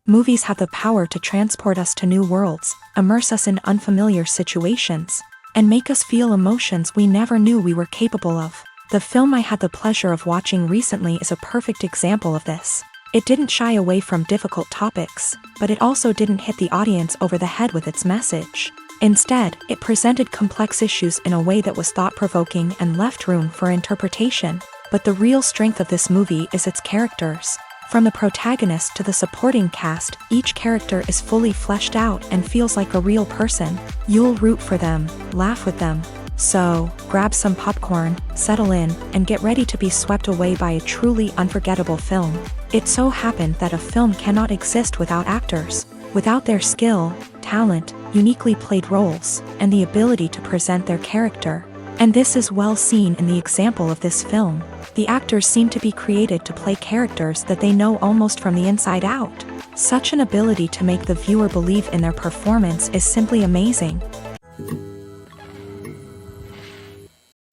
Movies have the power to transport us to new worlds, immerse us in unfamiliar situations, and make us feel emotions we never knew we were capable of. The film I had the pleasure of watching recently is a perfect example of this. It didn't shy away from difficult topics, but it also didn't hit the audience over the head with its message. Instead, it presented complex issues in a way that was thought-provoking and left room for interpretation. But the real strength of this movie is its characters. From the protagonist to the supporting cast, each character is fully fleshed out and feels like a real person. You'll root for them, laugh with them. So, grab some popcorn, settle in, and get ready to be swept away by a truly unforgettable film. It so happened that a film cannot exist without actors. Without their skill, talent, uniquely played roles, and the ability to present their character. And this is well seen in the example of this film. The actors seem to be created to play characters that they know almost from the inside out. Such an ability to make the viewer believe in their performance is simply amazing.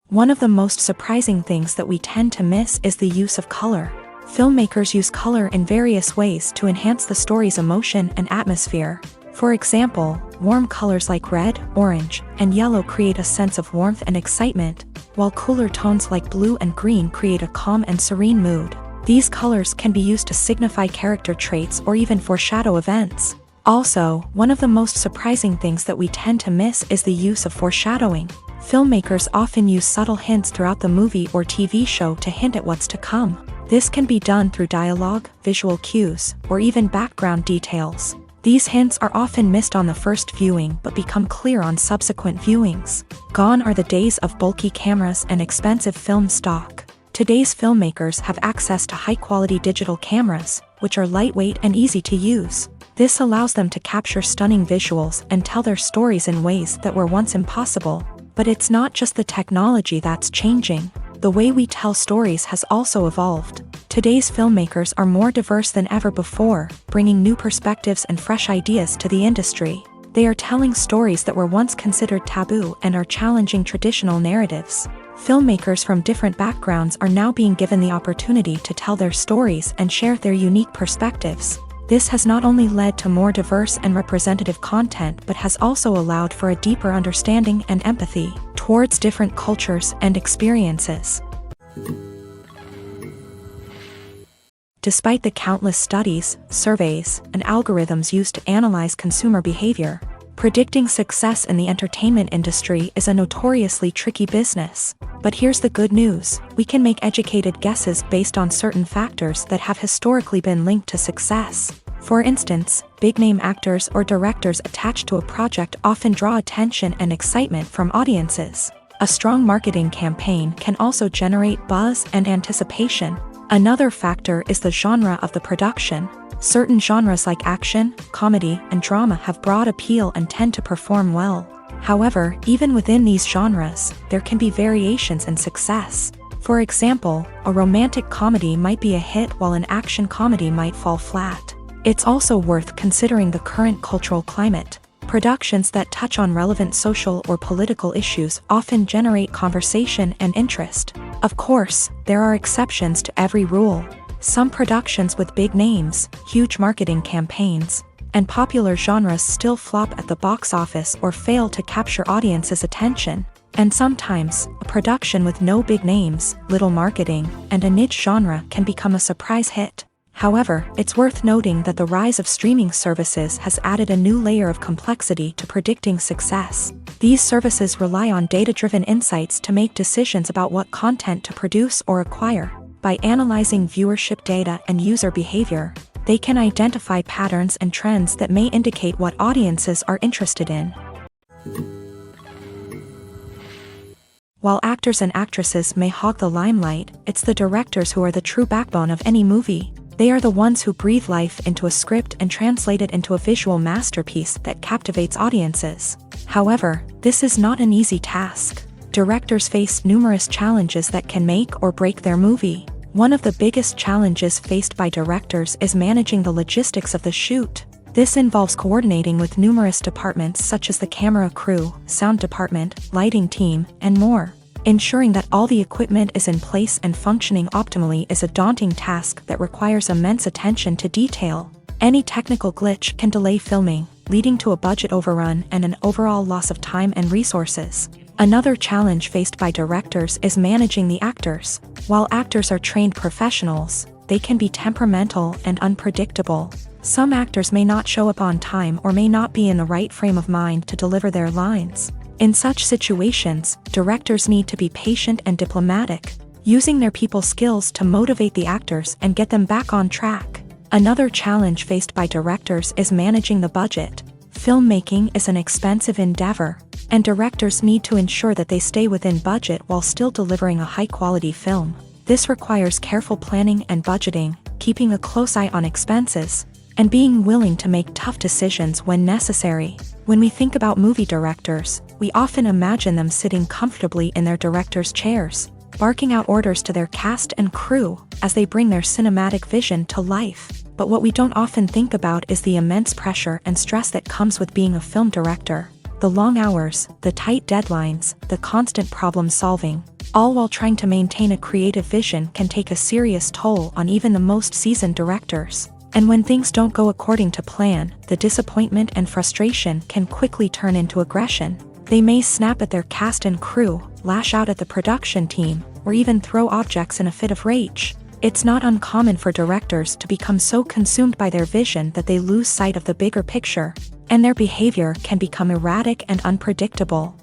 One of the most surprising things that we tend to miss is the use of color. Filmmakers use color in various ways to enhance the story's emotion and atmosphere. For example, warm colors like red, orange, and yellow create a sense of warmth and excitement, while cooler tones like blue and green create a calm and serene mood. These colors can be used to signify character traits or even foreshadow events. Also, one of the most surprising things that we tend to miss is the use of foreshadowing. Filmmakers often use subtle hints throughout the movie or TV show to hint at what's to come. This can be done through dialogue, visual cues, or even background details. These hints are often missed on the first viewing but become clear on subsequent viewings. Gone are the days of bulky cameras and expensive film stock. Today's filmmakers have access to high-quality digital cameras, which are lightweight and easy to use. This allows them to capture stunning visuals and tell their stories in ways that were once impossible. But it's not just the technology that's changing. The way we tell stories has also evolved. Today's filmmakers are more diverse than ever before, bringing new perspectives and fresh ideas to the industry. They are telling stories that were once considered taboo and are challenging traditional narratives. Filmmakers from different backgrounds are now being given the opportunity to tell their stories and share their unique perspectives. This has not only led to more diverse and representative content but has also allowed for a deeper understanding and empathy towards different cultures and experiences. Despite the countless studies, surveys, and algorithms used to analyze consumer behavior, predicting success in the entertainment industry is a notoriously tricky business. But here's the good news: we can make educated guesses based on certain factors that have historically been linked to success. For instance, big-name actors or directors attached to a project often draw attention and excitement from audiences. A strong marketing campaign can also generate buzz and anticipation. Another factor is the genre of the production. Certain genres like action, comedy, and drama have broad appeal and tend to perform well. However, even within these genres, there can be variations in success. For example, a romantic comedy might be a hit while an action comedy might fall flat. It's also worth considering the current cultural climate. Productions that touch on relevant social or political issues often generate conversation and interest. Of course, there are exceptions to every rule. Some productions with big names, huge marketing campaigns, and popular genres still flop at the box office or fail to capture audiences' attention. And sometimes, a production with no big names, little marketing, and a niche genre can become a surprise hit. However, it's worth noting that the rise of streaming services has added a new layer of complexity to predicting success. These services rely on data-driven insights to make decisions about what content to produce or acquire. By analyzing viewership data and user behavior, they can identify patterns and trends that may indicate what audiences are interested in. While actors and actresses may hog the limelight, it's the directors who are the true backbone of any movie. They are the ones who breathe life into a script and translate it into a visual masterpiece that captivates audiences. However, this is not an easy task. Directors face numerous challenges that can make or break their movie. One of the biggest challenges faced by directors is managing the logistics of the shoot. This involves coordinating with numerous departments such as the camera crew, sound department, lighting team, and more. Ensuring that all the equipment is in place and functioning optimally is a daunting task that requires immense attention to detail. Any technical glitch can delay filming, leading to a budget overrun and an overall loss of time and resources. Another challenge faced by directors is managing the actors. While actors are trained professionals, they can be temperamental and unpredictable. Some actors may not show up on time or may not be in the right frame of mind to deliver their lines. In such situations, directors need to be patient and diplomatic, using their people skills to motivate the actors and get them back on track. Another challenge faced by directors is managing the budget. Filmmaking is an expensive endeavor, and directors need to ensure that they stay within budget while still delivering a high-quality film. This requires careful planning and budgeting, keeping a close eye on expenses, and being willing to make tough decisions when necessary. When we think about movie directors, we often imagine them sitting comfortably in their director's chairs, barking out orders to their cast and crew as they bring their cinematic vision to life. But what we don't often think about is the immense pressure and stress that comes with being a film director. The long hours, the tight deadlines, the constant problem solving, all while trying to maintain a creative vision can take a serious toll on even the most seasoned directors. And when things don't go according to plan, the disappointment and frustration can quickly turn into aggression. They may snap at their cast and crew, lash out at the production team, or even throw objects in a fit of rage. It's not uncommon for directors to become so consumed by their vision that they lose sight of the bigger picture, and their behavior can become erratic and unpredictable.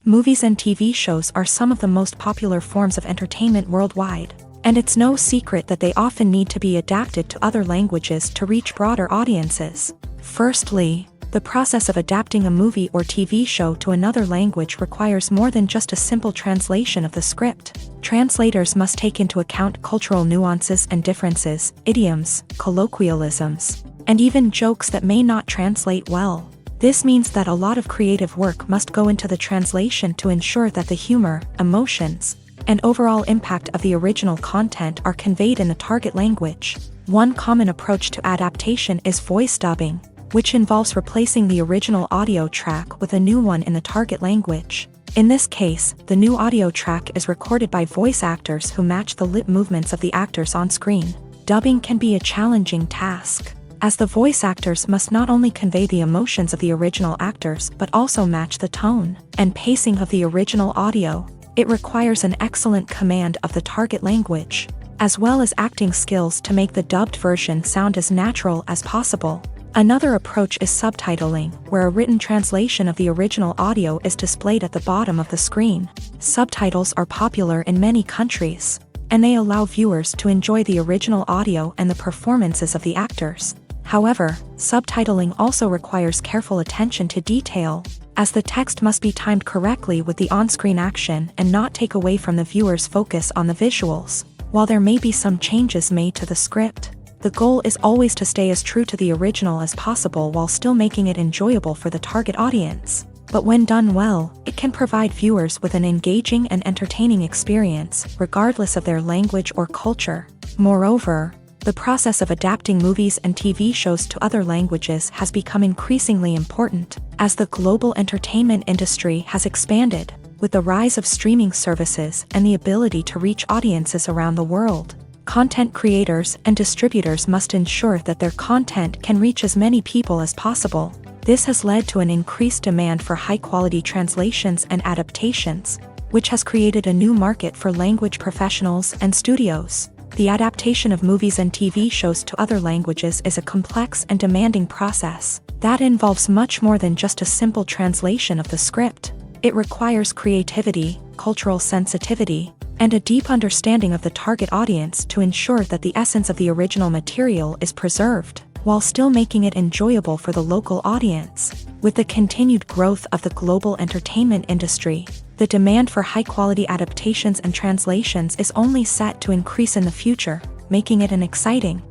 Movies and TV shows are some of the most popular forms of entertainment worldwide. And it's no secret that they often need to be adapted to other languages to reach broader audiences. Firstly, the process of adapting a movie or TV show to another language requires more than just a simple translation of the script. Translators must take into account cultural nuances and differences, idioms, colloquialisms, and even jokes that may not translate well. This means that a lot of creative work must go into the translation to ensure that the humor, emotions, and overall impact of the original content are conveyed in the target language. One common approach to adaptation is voice dubbing, which involves replacing the original audio track with a new one in the target language. In this case, the new audio track is recorded by voice actors who match the lip movements of the actors on screen. Dubbing can be a challenging task, as the voice actors must not only convey the emotions of the original actors but also match the tone and pacing of the original audio. It requires an excellent command of the target language, as well as acting skills to make the dubbed version sound as natural as possible. Another approach is subtitling, where a written translation of the original audio is displayed at the bottom of the screen. Subtitles are popular in many countries, and they allow viewers to enjoy the original audio and the performances of the actors. However, subtitling also requires careful attention to detail, as the text must be timed correctly with the on-screen action and not take away from the viewer's focus on the visuals. While there may be some changes made to the script, the goal is always to stay as true to the original as possible while still making it enjoyable for the target audience. But when done well, it can provide viewers with an engaging and entertaining experience, regardless of their language or culture. Moreover, the process of adapting movies and TV shows to other languages has become increasingly important, as the global entertainment industry has expanded, with the rise of streaming services and the ability to reach audiences around the world. Content creators and distributors must ensure that their content can reach as many people as possible. This has led to an increased demand for high-quality translations and adaptations, which has created a new market for language professionals and studios. The adaptation of movies and TV shows to other languages is a complex and demanding process that involves much more than just a simple translation of the script. It requires creativity, cultural sensitivity, and a deep understanding of the target audience to ensure that the essence of the original material is preserved, while still making it enjoyable for the local audience. With the continued growth of the global entertainment industry, the demand for high-quality adaptations and translations is only set to increase in the future, making it an exciting.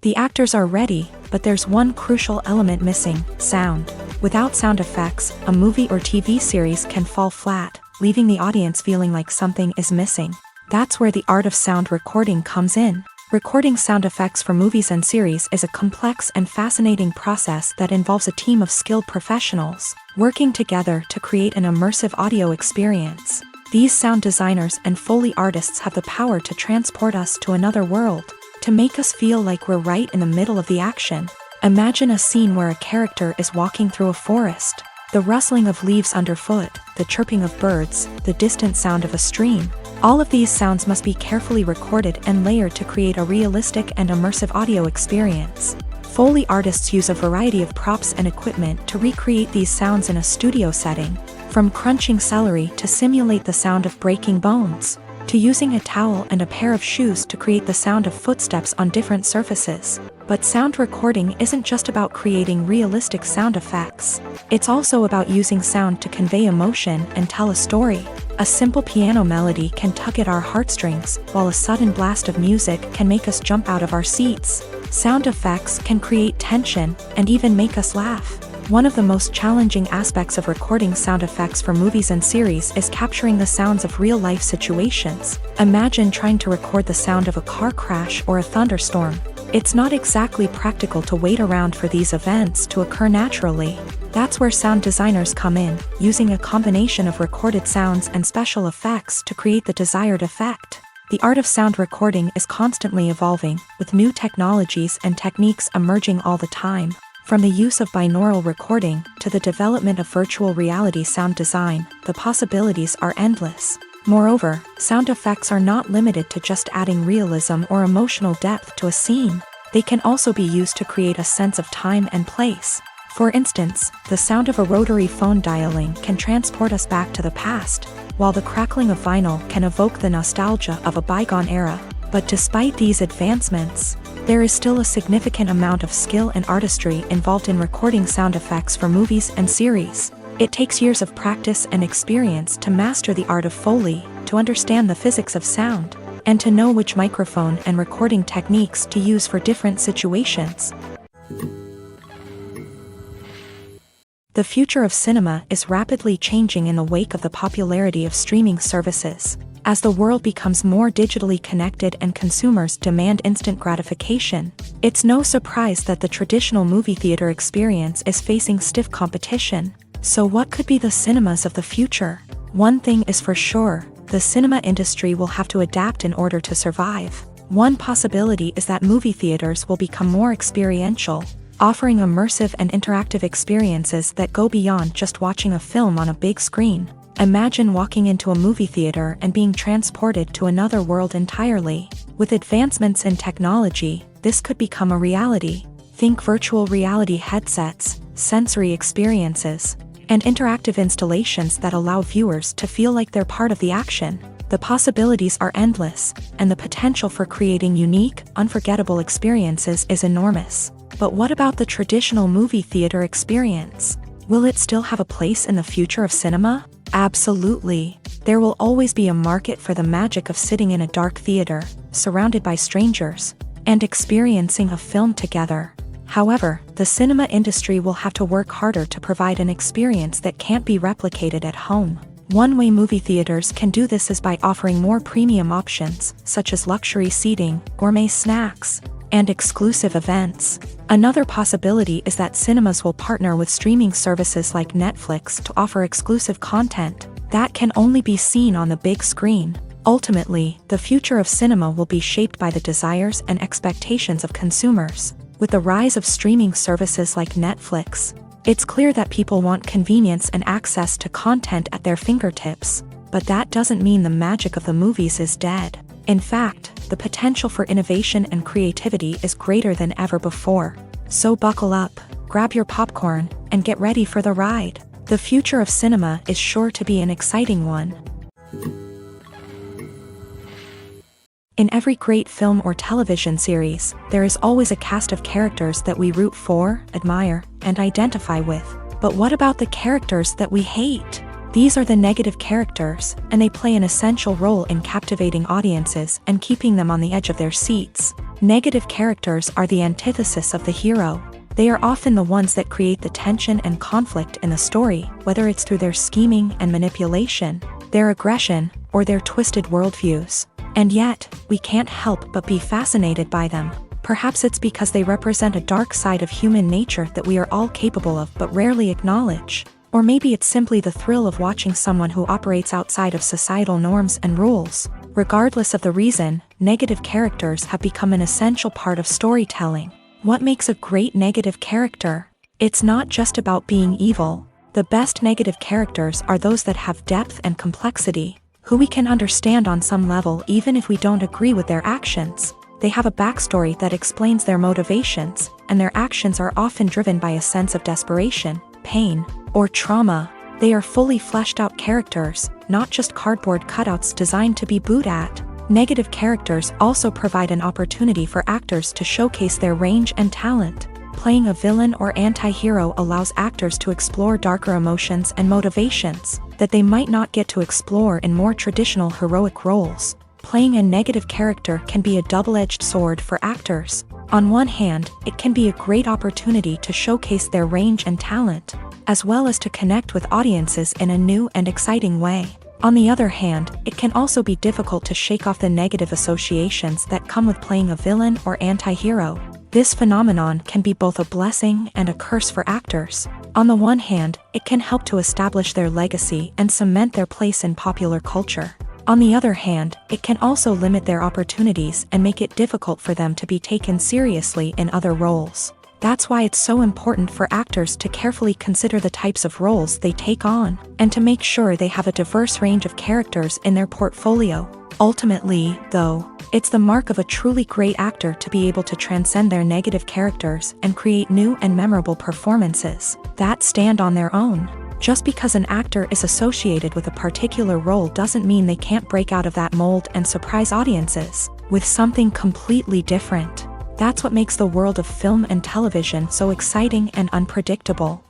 The actors are ready, but there's one crucial element missing: sound. Without sound effects, a movie or TV series can fall flat, leaving the audience feeling like something is missing. That's where the art of sound recording comes in. Recording sound effects for movies and series is a complex and fascinating process that involves a team of skilled professionals working together to create an immersive audio experience. These sound designers and Foley artists have the power to transport us to another world, to make us feel like we're right in the middle of the action. Imagine a scene where a character is walking through a forest. The rustling of leaves underfoot, the chirping of birds, the distant sound of a stream. All of these sounds must be carefully recorded and layered to create a realistic and immersive audio experience. Foley artists use a variety of props and equipment to recreate these sounds in a studio setting, from crunching celery to simulate the sound of breaking bones, to using a towel and a pair of shoes to create the sound of footsteps on different surfaces. But sound recording isn't just about creating realistic sound effects. It's also about using sound to convey emotion and tell a story. A simple piano melody can tug at our heartstrings, while a sudden blast of music can make us jump out of our seats. Sound effects can create tension and even make us laugh. One of the most challenging aspects of recording sound effects for movies and series is capturing the sounds of real-life situations. Imagine trying to record the sound of a car crash or a thunderstorm. It's not exactly practical to wait around for these events to occur naturally. That's where sound designers come in, using a combination of recorded sounds and special effects to create the desired effect. The art of sound recording is constantly evolving, with new technologies and techniques emerging all the time. From the use of binaural recording to the development of virtual reality sound design, the possibilities are endless. Moreover, sound effects are not limited to just adding realism or emotional depth to a scene. They can also be used to create a sense of time and place. For instance, the sound of a rotary phone dialing can transport us back to the past, while the crackling of vinyl can evoke the nostalgia of a bygone era. But despite these advancements, there is still a significant amount of skill and artistry involved in recording sound effects for movies and series. It takes years of practice and experience to master the art of Foley, to understand the physics of sound, and to know which microphone and recording techniques to use for different situations. The future of cinema is rapidly changing in the wake of the popularity of streaming services. As the world becomes more digitally connected and consumers demand instant gratification, it's no surprise that the traditional movie theater experience is facing stiff competition. So what could be the cinemas of the future? One thing is for sure, the cinema industry will have to adapt in order to survive. One possibility is that movie theaters will become more experiential, offering immersive and interactive experiences that go beyond just watching a film on a big screen. Imagine walking into a movie theater and being transported to another world entirely. With advancements in technology, this could become a reality. Think virtual reality headsets, sensory experiences, and interactive installations that allow viewers to feel like they're part of the action. The possibilities are endless, and the potential for creating unique, unforgettable experiences is enormous. But what about the traditional movie theater experience? Will it still have a place in the future of cinema? Absolutely. There will always be a market for the magic of sitting in a dark theater, surrounded by strangers, and experiencing a film together. However, the cinema industry will have to work harder to provide an experience that can't be replicated at home. One way movie theaters can do this is by offering more premium options, such as luxury seating, gourmet snacks, and exclusive events. Another possibility is that cinemas will partner with streaming services like Netflix to offer exclusive content that can only be seen on the big screen. Ultimately, the future of cinema will be shaped by the desires and expectations of consumers. With the rise of streaming services like Netflix, It's clear that people want convenience and access to content at their fingertips, but that doesn't mean the magic of the movies is dead. In fact, the potential for innovation and creativity is greater than ever before. So buckle up, grab your popcorn, and get ready for the ride. The future of cinema is sure to be an exciting one. In every great film or television series, there is always a cast of characters that we root for, admire, and identify with. But what about the characters that we hate? These are the negative characters, and they play an essential role in captivating audiences and keeping them on the edge of their seats. Negative characters are the antithesis of the hero. They are often the ones that create the tension and conflict in the story, whether it's through their scheming and manipulation, their aggression, or their twisted worldviews. And yet, we can't help but be fascinated by them. Perhaps it's because they represent a dark side of human nature that we are all capable of but rarely acknowledge. Or maybe it's simply the thrill of watching someone who operates outside of societal norms and rules. Regardless of the reason, negative characters have become an essential part of storytelling. What makes a great negative character? It's not just about being evil. The best negative characters are those that have depth and complexity, who we can understand on some level even if we don't agree with their actions. They have a backstory that explains their motivations, and their actions are often driven by a sense of desperation, pain, or trauma. They are fully fleshed out characters, not just cardboard cutouts designed to be booed at. Negative characters also provide an opportunity for actors to showcase their range and talent. Playing a villain or anti-hero allows actors to explore darker emotions and motivations that they might not get to explore in more traditional heroic roles. Playing a negative character can be a double-edged sword for actors. On one hand, it can be a great opportunity to showcase their range and talent, as well as to connect with audiences in a new and exciting way. On the other hand, it can also be difficult to shake off the negative associations that come with playing a villain or anti-hero. This phenomenon can be both a blessing and a curse for actors. On the one hand, it can help to establish their legacy and cement their place in popular culture. On the other hand, it can also limit their opportunities and make it difficult for them to be taken seriously in other roles. That's why it's so important for actors to carefully consider the types of roles they take on, and to make sure they have a diverse range of characters in their portfolio. Ultimately, though, it's the mark of a truly great actor to be able to transcend their negative characters and create new and memorable performances that stand on their own. Just because an actor is associated with a particular role doesn't mean they can't break out of that mold and surprise audiences with something completely different. That's what makes the world of film and television so exciting and unpredictable.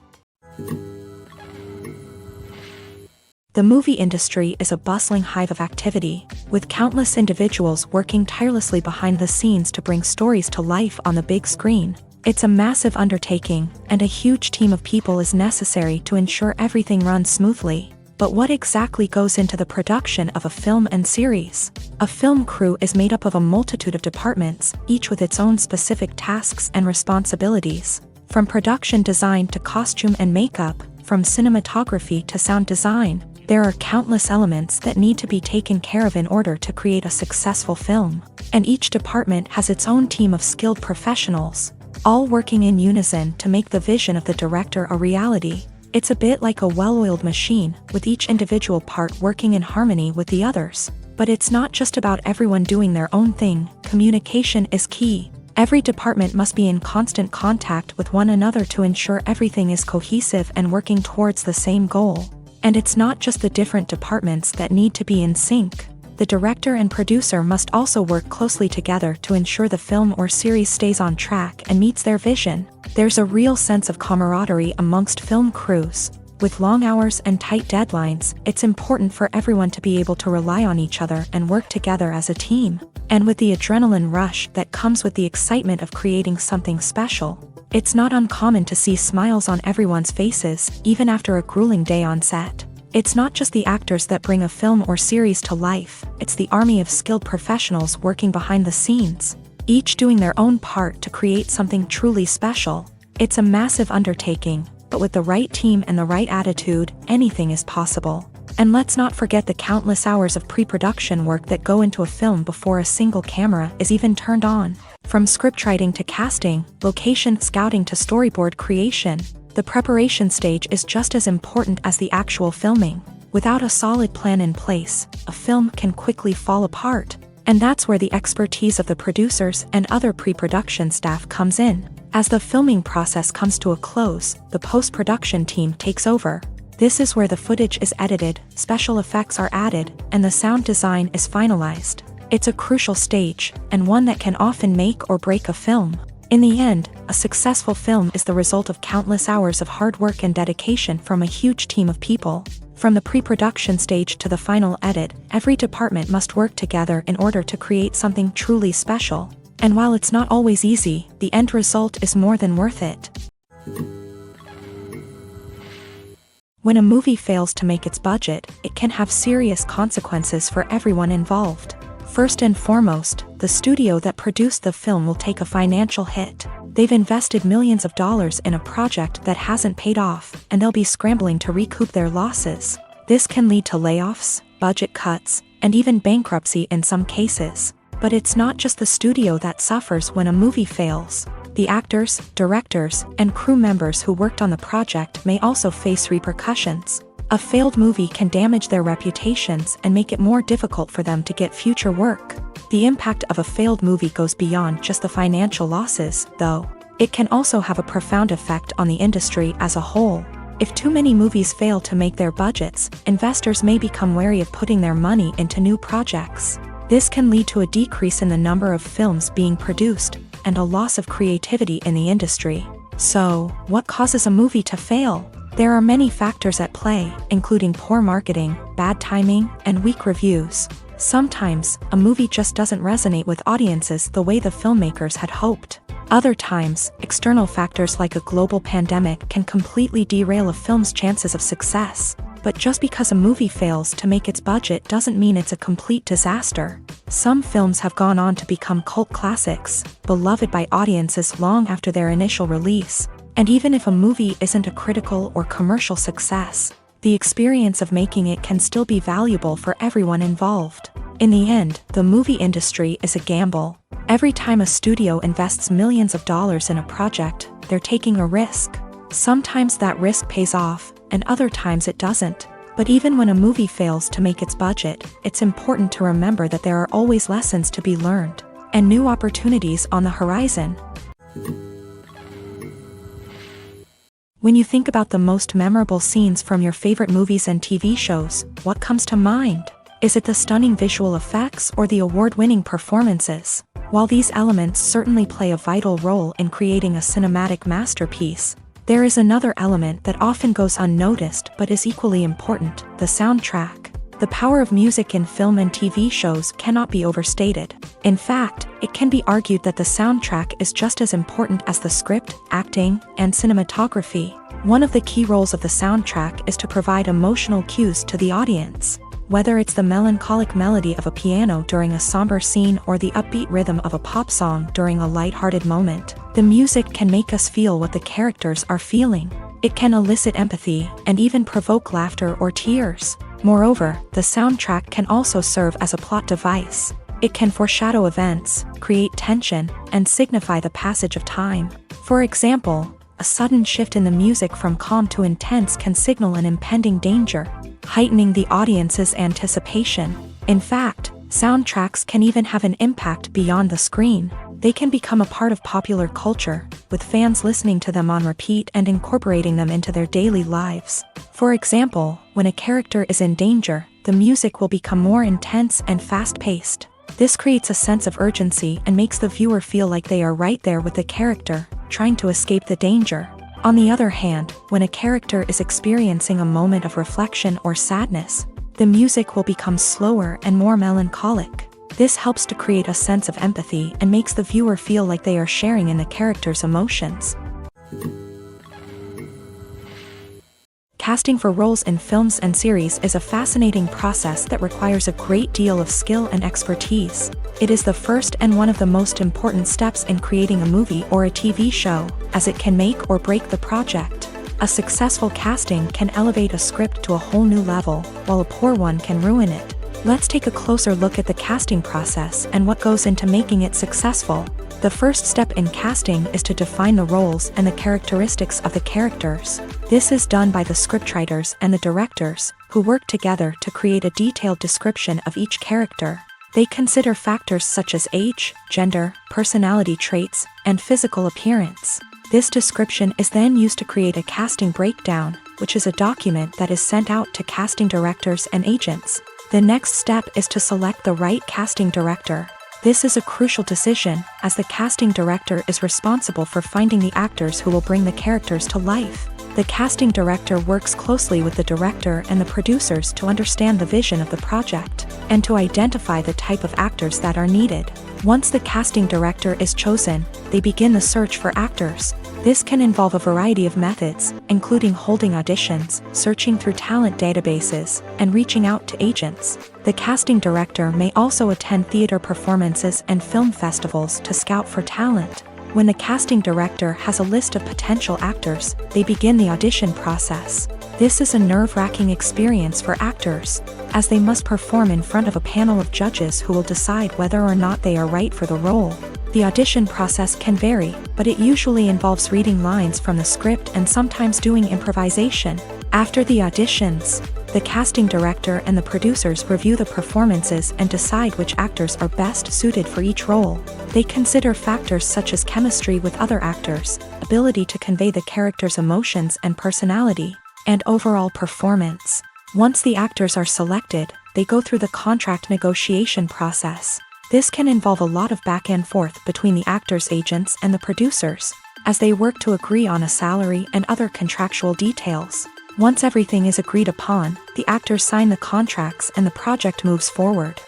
The movie industry is a bustling hive of activity, with countless individuals working tirelessly behind the scenes to bring stories to life on the big screen. It's a massive undertaking, and a huge team of people is necessary to ensure everything runs smoothly. But what exactly goes into the production of a film and series? A film crew is made up of a multitude of departments, each with its own specific tasks and responsibilities. From production design to costume and makeup, from cinematography to sound design, there are countless elements that need to be taken care of in order to create a successful film. And each department has its own team of skilled professionals, all working in unison to make the vision of the director a reality. It's a bit like a well-oiled machine, with each individual part working in harmony with the others. But it's not just about everyone doing their own thing. Communication is key. Every department must be in constant contact with one another to ensure everything is cohesive and working towards the same goal. And it's not just the different departments that need to be in sync. The director and producer must also work closely together to ensure the film or series stays on track and meets their vision. There's a real sense of camaraderie amongst film crews. With long hours and tight deadlines, it's important for everyone to be able to rely on each other and work together as a team. And with the adrenaline rush that comes with the excitement of creating something special, it's not uncommon to see smiles on everyone's faces, even after a grueling day on set. It's not just the actors that bring a film or series to life, it's the army of skilled professionals working behind the scenes, each doing their own part to create something truly special. It's a massive undertaking, but with the right team and the right attitude, anything is possible. And let's not forget the countless hours of pre-production work that go into a film before a single camera is even turned on. From scriptwriting to casting, location scouting to storyboard creation, The preparation stage is just as important as the actual filming. Without a solid plan in place, a film can quickly fall apart. And that's where the expertise of the producers and other pre-production staff comes in. As the filming process comes to a close, the post-production team takes over. This is where the footage is edited, special effects are added, and the sound design is finalized. It's a crucial stage, and one that can often make or break a film. In the end, a successful film is the result of countless hours of hard work and dedication from a huge team of people. From the pre-production stage to the final edit, every department must work together in order to create something truly special. And while it's not always easy, the end result is more than worth it. When a movie fails to make its budget, it can have serious consequences for everyone involved. First and foremost, the studio that produced the film will take a financial hit. They've invested millions of dollars in a project that hasn't paid off, and they'll be scrambling to recoup their losses. This can lead to layoffs, budget cuts, and even bankruptcy in some cases. But it's not just the studio that suffers when a movie fails. The actors, directors, and crew members who worked on the project may also face repercussions. A failed movie can damage their reputations and make it more difficult for them to get future work. The impact of a failed movie goes beyond just the financial losses, though. It can also have a profound effect on the industry as a whole. If too many movies fail to make their budgets, investors may become wary of putting their money into new projects. This can lead to a decrease in the number of films being produced, and a loss of creativity in the industry. So, what causes a movie to fail? There are many factors at play, including poor marketing, bad timing, and weak reviews. Sometimes, a movie just doesn't resonate with audiences the way the filmmakers had hoped. Other times, external factors like a global pandemic can completely derail a film's chances of success. But just because a movie fails to make its budget doesn't mean it's a complete disaster. Some films have gone on to become cult classics, beloved by audiences long after their initial release. And even if a movie isn't a critical or commercial success, the experience of making it can still be valuable for everyone involved. In the end, the movie industry is a gamble. Every time a studio invests millions of dollars in a project, they're taking a risk. Sometimes that risk pays off, and other times it doesn't. But even when a movie fails to make its budget, it's important to remember that there are always lessons to be learned, and new opportunities on the horizon. When you think about the most memorable scenes from your favorite movies and TV shows, what comes to mind? Is it the stunning visual effects or the award-winning performances? While these elements certainly play a vital role in creating a cinematic masterpiece, there is another element that often goes unnoticed but is equally important: the soundtrack. The power of music in film and TV shows cannot be overstated. In fact, it can be argued that the soundtrack is just as important as the script, acting, and cinematography. One of the key roles of the soundtrack is to provide emotional cues to the audience. Whether it's the melancholic melody of a piano during a somber scene or the upbeat rhythm of a pop song during a lighthearted moment, the music can make us feel what the characters are feeling. It can elicit empathy and even provoke laughter or tears. Moreover, the soundtrack can also serve as a plot device. It can foreshadow events, create tension, and signify the passage of time. For example, a sudden shift in the music from calm to intense can signal an impending danger, heightening the audience's anticipation. In fact, soundtracks can even have an impact beyond the screen. They can become a part of popular culture, with fans listening to them on repeat and incorporating them into their daily lives. For example, when a character is in danger, the music will become more intense and fast-paced. This creates a sense of urgency and makes the viewer feel like they are right there with the character, trying to escape the danger. On the other hand, when a character is experiencing a moment of reflection or sadness, the music will become slower and more melancholic. This helps to create a sense of empathy and makes the viewer feel like they are sharing in the character's emotions. Casting for roles in films and series is a fascinating process that requires a great deal of skill and expertise. It is the first and one of the most important steps in creating a movie or a TV show, as it can make or break the project. A successful casting can elevate a script to a whole new level, while a poor one can ruin it. Let's take a closer look at the casting process and what goes into making it successful. The first step in casting is to define the roles and the characteristics of the characters. This is done by the scriptwriters and the directors, who work together to create a detailed description of each character. They consider factors such as age, gender, personality traits, and physical appearance. This description is then used to create a casting breakdown, which is a document that is sent out to casting directors and agents. The next step is to select the right casting director. This is a crucial decision, as the casting director is responsible for finding the actors who will bring the characters to life. The casting director works closely with the director and the producers to understand the vision of the project, and to identify the type of actors that are needed. Once the casting director is chosen, they begin the search for actors. This can involve a variety of methods, including holding auditions, searching through talent databases, and reaching out to agents. The casting director may also attend theater performances and film festivals to scout for talent. When the casting director has a list of potential actors, they begin the audition process. This is a nerve-wracking experience for actors, as they must perform in front of a panel of judges who will decide whether or not they are right for the role. The audition process can vary, but it usually involves reading lines from the script and sometimes doing improvisation. After the auditions, the casting director and the producers review the performances and decide which actors are best suited for each role. They consider factors such as chemistry with other actors, ability to convey the character's emotions and personality, and overall performance. Once the actors are selected, they go through the contract negotiation process. This can involve a lot of back and forth between the actors' agents and the producers, as they work to agree on a salary and other contractual details. Once everything is agreed upon, the actors sign the contracts and the project moves forward.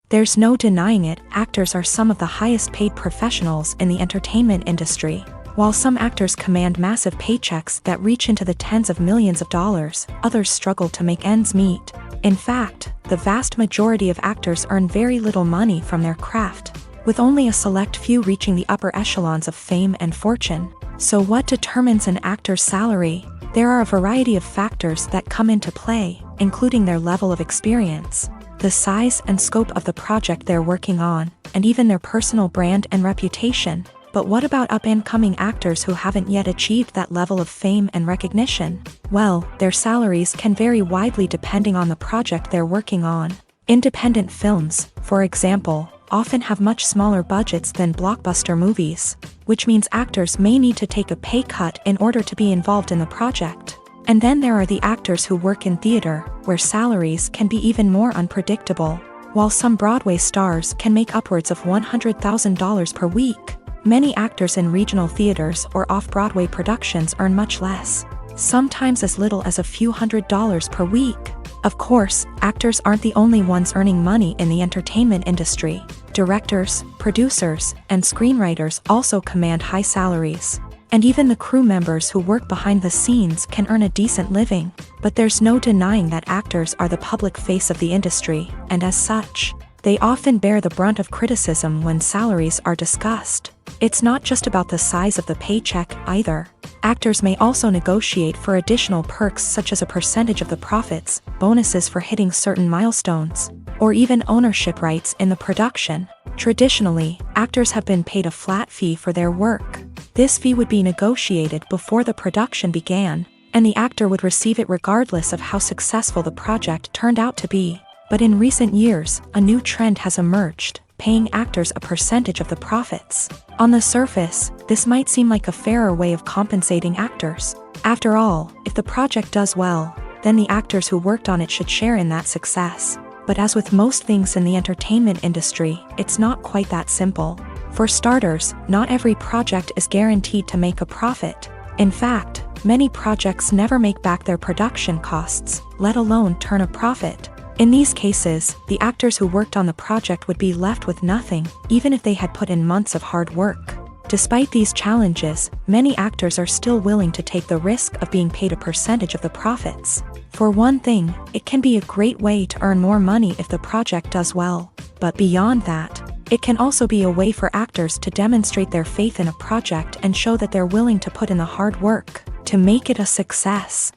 There's no denying it, actors are some of the highest paid professionals in the entertainment industry. While some actors command massive paychecks that reach into the tens of millions of dollars, others struggle to make ends meet. In fact, the vast majority of actors earn very little money from their craft, with only a select few reaching the upper echelons of fame and fortune. So what determines an actor's salary? There are a variety of factors that come into play, including their level of experience, the size and scope of the project they're working on, and even their personal brand and reputation. But what about up-and-coming actors who haven't yet achieved that level of fame and recognition? Well, their salaries can vary widely depending on the project they're working on. Independent films, for example, often have much smaller budgets than blockbuster movies, which means actors may need to take a pay cut in order to be involved in the project. And then there are the actors who work in theater, where salaries can be even more unpredictable. While some Broadway stars can make upwards of $100,000 per week, many actors in regional theaters or off-Broadway productions earn much less, sometimes as little as a few $100s per week. Of course, actors aren't the only ones earning money in the entertainment industry. Directors, producers, and screenwriters also command high salaries. And even the crew members who work behind the scenes can earn a decent living. But there's no denying that actors are the public face of the industry, and as such, they often bear the brunt of criticism when salaries are discussed. It's not just about the size of the paycheck, either. Actors may also negotiate for additional perks such as a percentage of the profits, bonuses for hitting certain milestones, or even ownership rights in the production. Traditionally, actors have been paid a flat fee for their work. This fee would be negotiated before the production began, and the actor would receive it regardless of how successful the project turned out to be. But in recent years, a new trend has emerged, paying actors a percentage of the profits. On the surface, this might seem like a fairer way of compensating actors. After all, if the project does well, then the actors who worked on it should share in that success. But as with most things in the entertainment industry, it's not quite that simple. For starters, not every project is guaranteed to make a profit. In fact, many projects never make back their production costs, let alone turn a profit. In these cases, the actors who worked on the project would be left with nothing, even if they had put in months of hard work. Despite these challenges, many actors are still willing to take the risk of being paid a percentage of the profits. For one thing, it can be a great way to earn more money if the project does well. But beyond that, it can also be a way for actors to demonstrate their faith in a project and show that they're willing to put in the hard work to make it a success.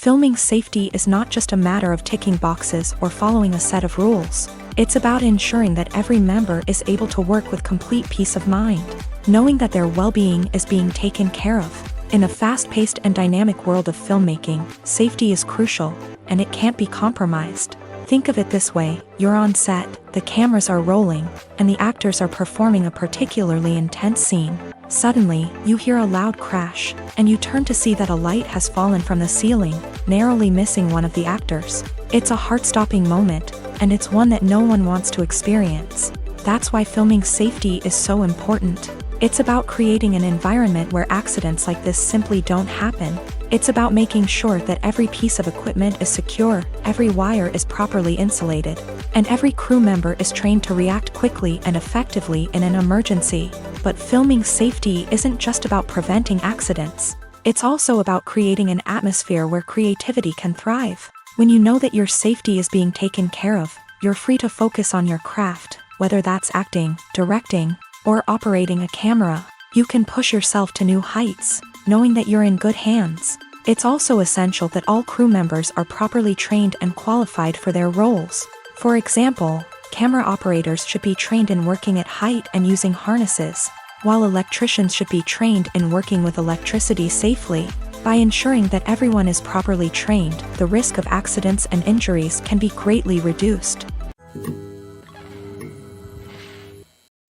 Filming safety is not just a matter of ticking boxes or following a set of rules. It's about ensuring that every member is able to work with complete peace of mind, knowing that their well-being is being taken care of. In a fast-paced and dynamic world of filmmaking, safety is crucial, and it can't be compromised. Think of it this way: you're on set, the cameras are rolling, and the actors are performing a particularly intense scene. Suddenly, you hear a loud crash, and you turn to see that a light has fallen from the ceiling, narrowly missing one of the actors. It's a heart-stopping moment, and it's one that no one wants to experience. That's why filming safety is so important. It's about creating an environment where accidents like this simply don't happen. It's about making sure that every piece of equipment is secure, every wire is properly insulated, and every crew member is trained to react quickly and effectively in an emergency. But filming safety isn't just about preventing accidents. It's also about creating an atmosphere where creativity can thrive. When you know that your safety is being taken care of, you're free to focus on your craft, whether that's acting, directing, or operating a camera. You can push yourself to new heights, knowing that you're in good hands. It's also essential that all crew members are properly trained and qualified for their roles. For example, camera operators should be trained in working at height and using harnesses, while electricians should be trained in working with electricity safely. By ensuring that everyone is properly trained, the risk of accidents and injuries can be greatly reduced.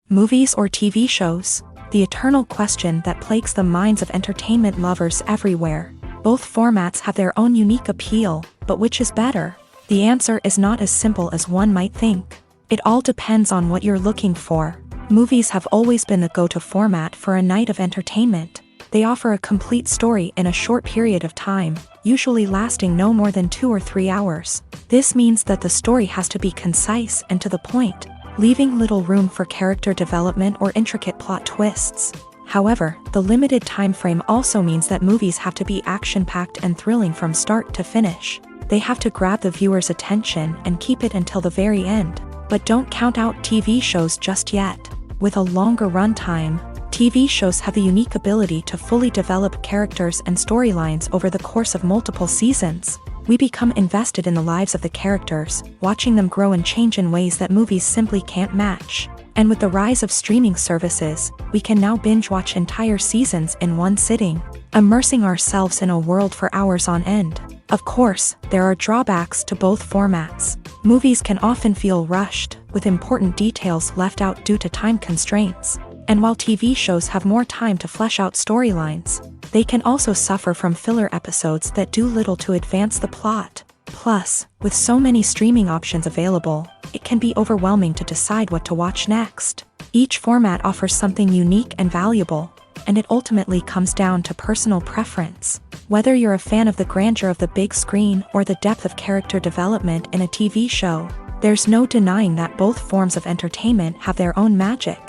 Movies or TV shows? The eternal question that plagues the minds of entertainment lovers everywhere. Both formats have their own unique appeal, but which is better? The answer is not as simple as one might think. It all depends on what you're looking for. Movies have always been the go-to format for a night of entertainment. They offer a complete story in a short period of time, usually lasting no more than 2 or 3 hours. This means that the story has to be concise and to the point, leaving little room for character development or intricate plot twists. However, the limited time frame also means that movies have to be action-packed and thrilling from start to finish. They have to grab the viewer's attention and keep it until the very end. But don't count out TV shows just yet. With a longer runtime, TV shows have the unique ability to fully develop characters and storylines over the course of multiple seasons. We become invested in the lives of the characters, watching them grow and change in ways that movies simply can't match. And with the rise of streaming services, we can now binge-watch entire seasons in one sitting, immersing ourselves in a world for hours on end. Of course, there are drawbacks to both formats. Movies can often feel rushed, with important details left out due to time constraints. And while TV shows have more time to flesh out storylines, they can also suffer from filler episodes that do little to advance the plot. Plus, with so many streaming options available, it can be overwhelming to decide what to watch next. Each format offers something unique and valuable, and it ultimately comes down to personal preference. Whether you're a fan of the grandeur of the big screen or the depth of character development in a TV show, there's no denying that both forms of entertainment have their own magic.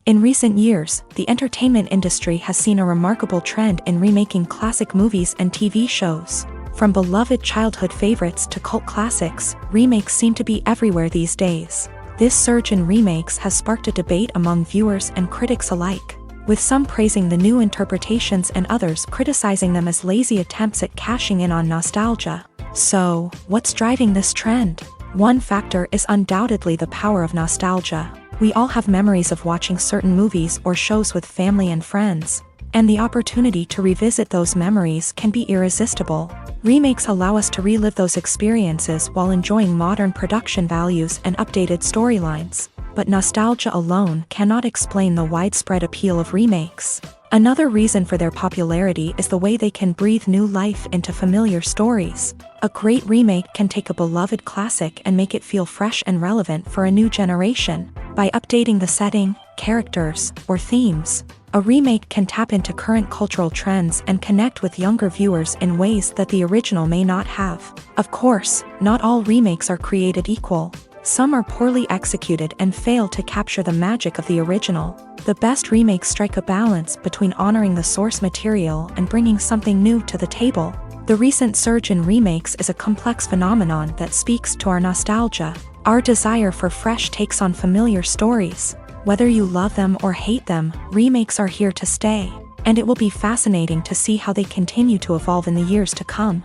In recent years, the entertainment industry has seen a remarkable trend in remaking classic movies and TV shows. From beloved childhood favorites to cult classics, remakes seem to be everywhere these days. This surge in remakes has sparked a debate among viewers and critics alike, with some praising the new interpretations and others criticizing them as lazy attempts at cashing in on nostalgia. So, what's driving this trend? One factor is undoubtedly the power of nostalgia. We all have memories of watching certain movies or shows with family and friends, and the opportunity to revisit those memories can be irresistible. Remakes allow us to relive those experiences while enjoying modern production values and updated storylines. But nostalgia alone cannot explain the widespread appeal of remakes. Another reason for their popularity is the way they can breathe new life into familiar stories. A great remake can take a beloved classic and make it feel fresh and relevant for a new generation. By updating the setting, characters, or themes, a remake can tap into current cultural trends and connect with younger viewers in ways that the original may not have. Of course, not all remakes are created equal. Some are poorly executed and fail to capture the magic of the original. The best remakes strike a balance between honoring the source material and bringing something new to the table. The recent surge in remakes is a complex phenomenon that speaks to our nostalgia, our desire for fresh takes on familiar stories. Whether you love them or hate them, remakes are here to stay. and it will be fascinating to see how they continue to evolve in the years to come.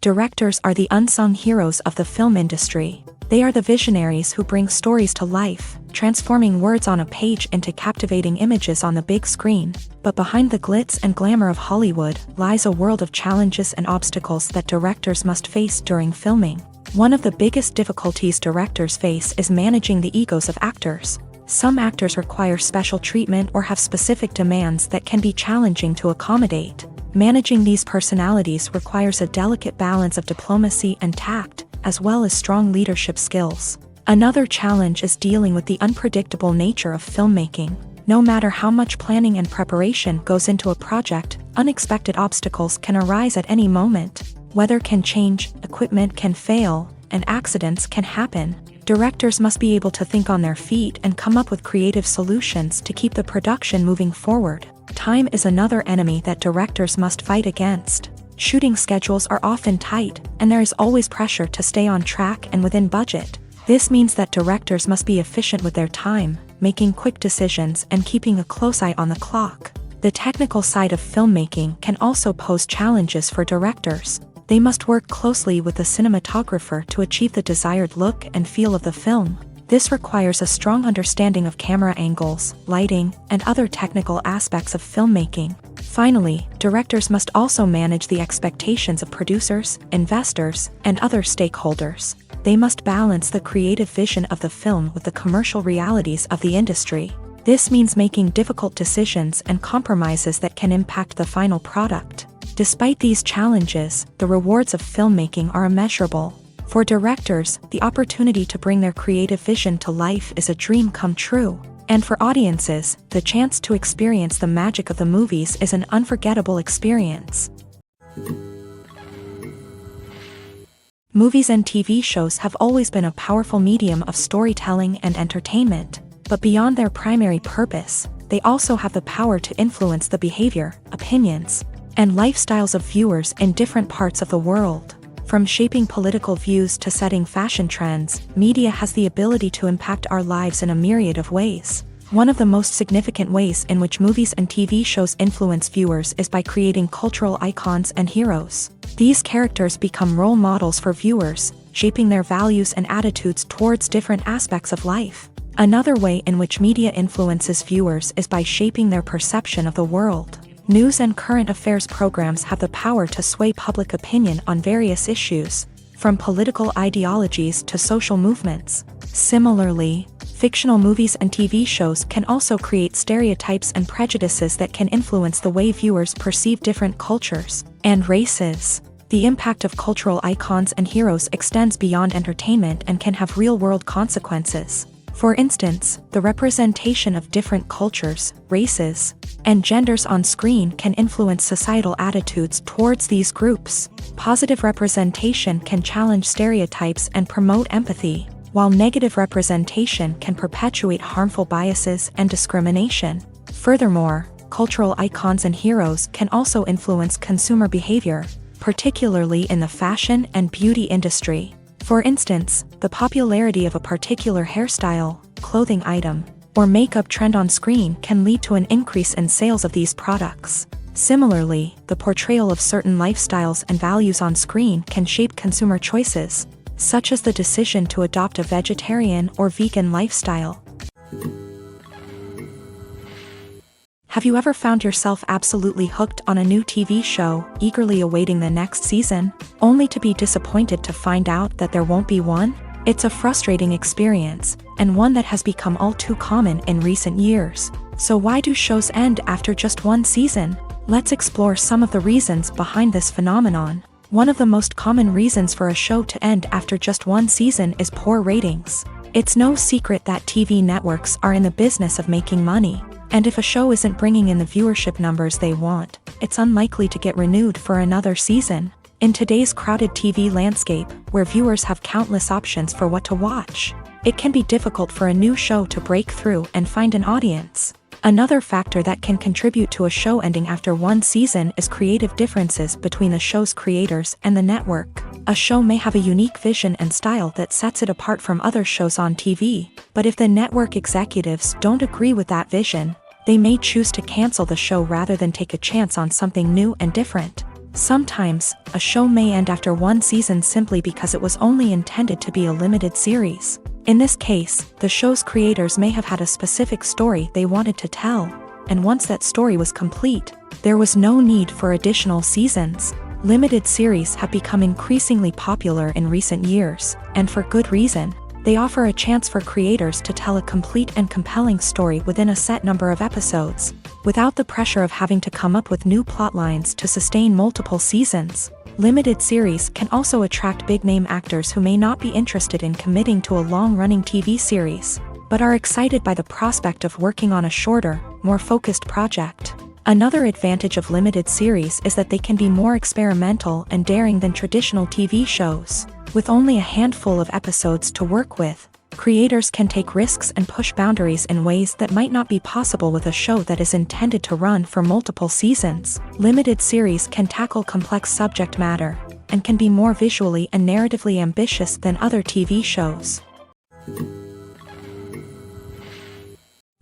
Directors are the unsung heroes of the film industry. They are the visionaries who bring stories to life, transforming words on a page into captivating images on the big screen. But behind the glitz and glamour of Hollywood lies a world of challenges and obstacles that directors must face during filming. One of the biggest difficulties directors face is managing the egos of actors. Some actors require special treatment or have specific demands that can be challenging to accommodate. Managing these personalities requires a delicate balance of diplomacy and tact, as well as strong leadership skills. Another challenge is dealing with the unpredictable nature of filmmaking. No matter how much planning and preparation goes into a project, unexpected obstacles can arise at any moment. Weather can change, equipment can fail, and accidents can happen. Directors must be able to think on their feet and come up with creative solutions to keep the production moving forward. Time is another enemy that directors must fight against. Shooting schedules are often tight, and there is always pressure to stay on track and within budget. This means that directors must be efficient with their time, making quick decisions and keeping a close eye on the clock. The technical side of filmmaking can also pose challenges for directors. They must work closely with the cinematographer to achieve the desired look and feel of the film. This requires a strong understanding of camera angles, lighting, and other technical aspects of filmmaking. Finally, directors must also manage the expectations of producers, investors, and other stakeholders. They must balance the creative vision of the film with the commercial realities of the industry. This means making difficult decisions and compromises that can impact the final product. Despite these challenges, the rewards of filmmaking are immeasurable. For directors, the opportunity to bring their creative vision to life is a dream come true. And for audiences, the chance to experience the magic of the movies is an unforgettable experience. Movies and TV shows have always been a powerful medium of storytelling and entertainment. But beyond their primary purpose, they also have the power to influence the behavior, opinions, and lifestyles of viewers in different parts of the world. From shaping political views to setting fashion trends, media has the ability to impact our lives in a myriad of ways. One of the most significant ways in which movies and TV shows influence viewers is by creating cultural icons and heroes. These characters become role models for viewers, shaping their values and attitudes towards different aspects of life. Another way in which media influences viewers is by shaping their perception of the world. News and current affairs programs have the power to sway public opinion on various issues, from political ideologies to social movements. Similarly, fictional movies and TV shows can also create stereotypes and prejudices that can influence the way viewers perceive different cultures and races. The impact of cultural icons and heroes extends beyond entertainment and can have real-world consequences. For instance, the representation of different cultures, races, and genders on screen can influence societal attitudes towards these groups. Positive representation can challenge stereotypes and promote empathy, while negative representation can perpetuate harmful biases and discrimination. Furthermore, cultural icons and heroes can also influence consumer behavior, particularly in the fashion and beauty industry. For instance, the popularity of a particular hairstyle, clothing item, or makeup trend on screen can lead to an increase in sales of these products. Similarly, the portrayal of certain lifestyles and values on screen can shape consumer choices, such as the decision to adopt a vegetarian or vegan lifestyle. Have you ever found yourself absolutely hooked on a new TV show, eagerly awaiting the next season, only to be disappointed to find out that there won't be one? It's a frustrating experience, and one that has become all too common in recent years. So why do shows end after just one season? Let's explore some of the reasons behind this phenomenon. One of the most common reasons for a show to end after just one season is poor ratings. It's no secret that TV networks are in the business of making money. And if a show isn't bringing in the viewership numbers they want, it's unlikely to get renewed for another season. In today's crowded TV landscape, where viewers have countless options for what to watch, it can be difficult for a new show to break through and find an audience. Another factor that can contribute to a show ending after one season is creative differences between the show's creators and the network. A show may have a unique vision and style that sets it apart from other shows on TV, but if the network executives don't agree with that vision, they may choose to cancel the show rather than take a chance on something new and different. Sometimes, a show may end after one season simply because it was only intended to be a limited series. In this case, the show's creators may have had a specific story they wanted to tell, and once that story was complete, there was no need for additional seasons. Limited series have become increasingly popular in recent years, and for good reason. They offer a chance for creators to tell a complete and compelling story within a set number of episodes, without the pressure of having to come up with new plotlines to sustain multiple seasons. Limited series can also attract big-name actors who may not be interested in committing to a long-running TV series, but are excited by the prospect of working on a shorter, more focused project. Another advantage of limited series is that they can be more experimental and daring than traditional TV shows. With only a handful of episodes to work with, creators can take risks and push boundaries in ways that might not be possible with a show that is intended to run for multiple seasons. Limited series can tackle complex subject matter, and can be more visually and narratively ambitious than other TV shows.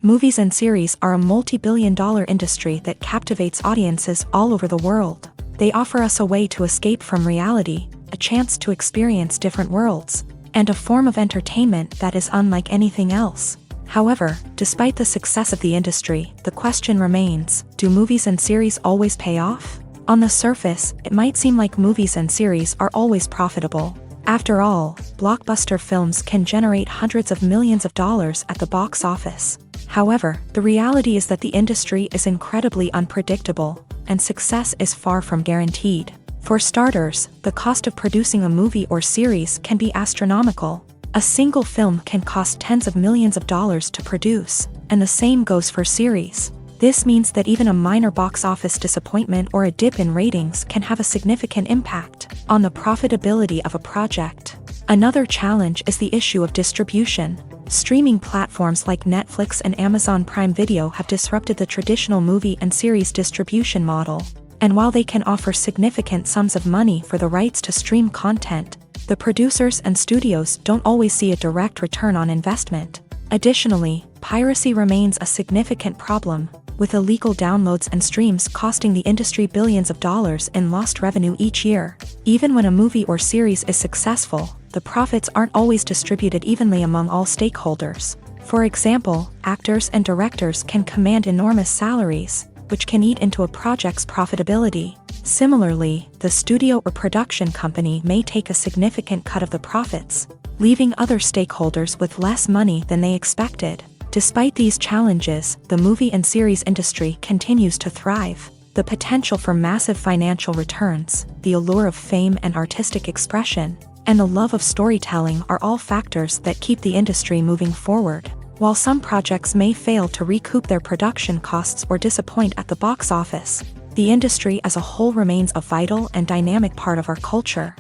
Movies and series are a multi-billion-dollar industry that captivates audiences all over the world. They offer us a way to escape from reality, a chance to experience different worlds, and a form of entertainment that is unlike anything else. However, despite the success of the industry, the question remains, do movies and series always pay off? On the surface, it might seem like movies and series are always profitable. After all, blockbuster films can generate hundreds of millions of dollars at the box office. However, the reality is that the industry is incredibly unpredictable, and success is far from guaranteed. For starters, the cost of producing a movie or series can be astronomical. A single film can cost tens of millions of dollars to produce, and the same goes for series. This means that even a minor box office disappointment or a dip in ratings can have a significant impact on the profitability of a project. Another challenge is the issue of distribution. Streaming platforms like Netflix and Amazon Prime Video have disrupted the traditional movie and series distribution model. And while they can offer significant sums of money for the rights to stream content, the producers and studios don't always see a direct return on investment. Additionally, piracy remains a significant problem, with illegal downloads and streams costing the industry billions of dollars in lost revenue each year. Even when a movie or series is successful, the profits aren't always distributed evenly among all stakeholders. For example, actors and directors can command enormous salaries, which can eat into a project's profitability. Similarly, the studio or production company may take a significant cut of the profits, leaving other stakeholders with less money than they expected. Despite these challenges, the movie and series industry continues to thrive. The potential for massive financial returns, the allure of fame and artistic expression, and the love of storytelling are all factors that keep the industry moving forward. While some projects may fail to recoup their production costs or disappoint at the box office, the industry as a whole remains a vital and dynamic part of our culture.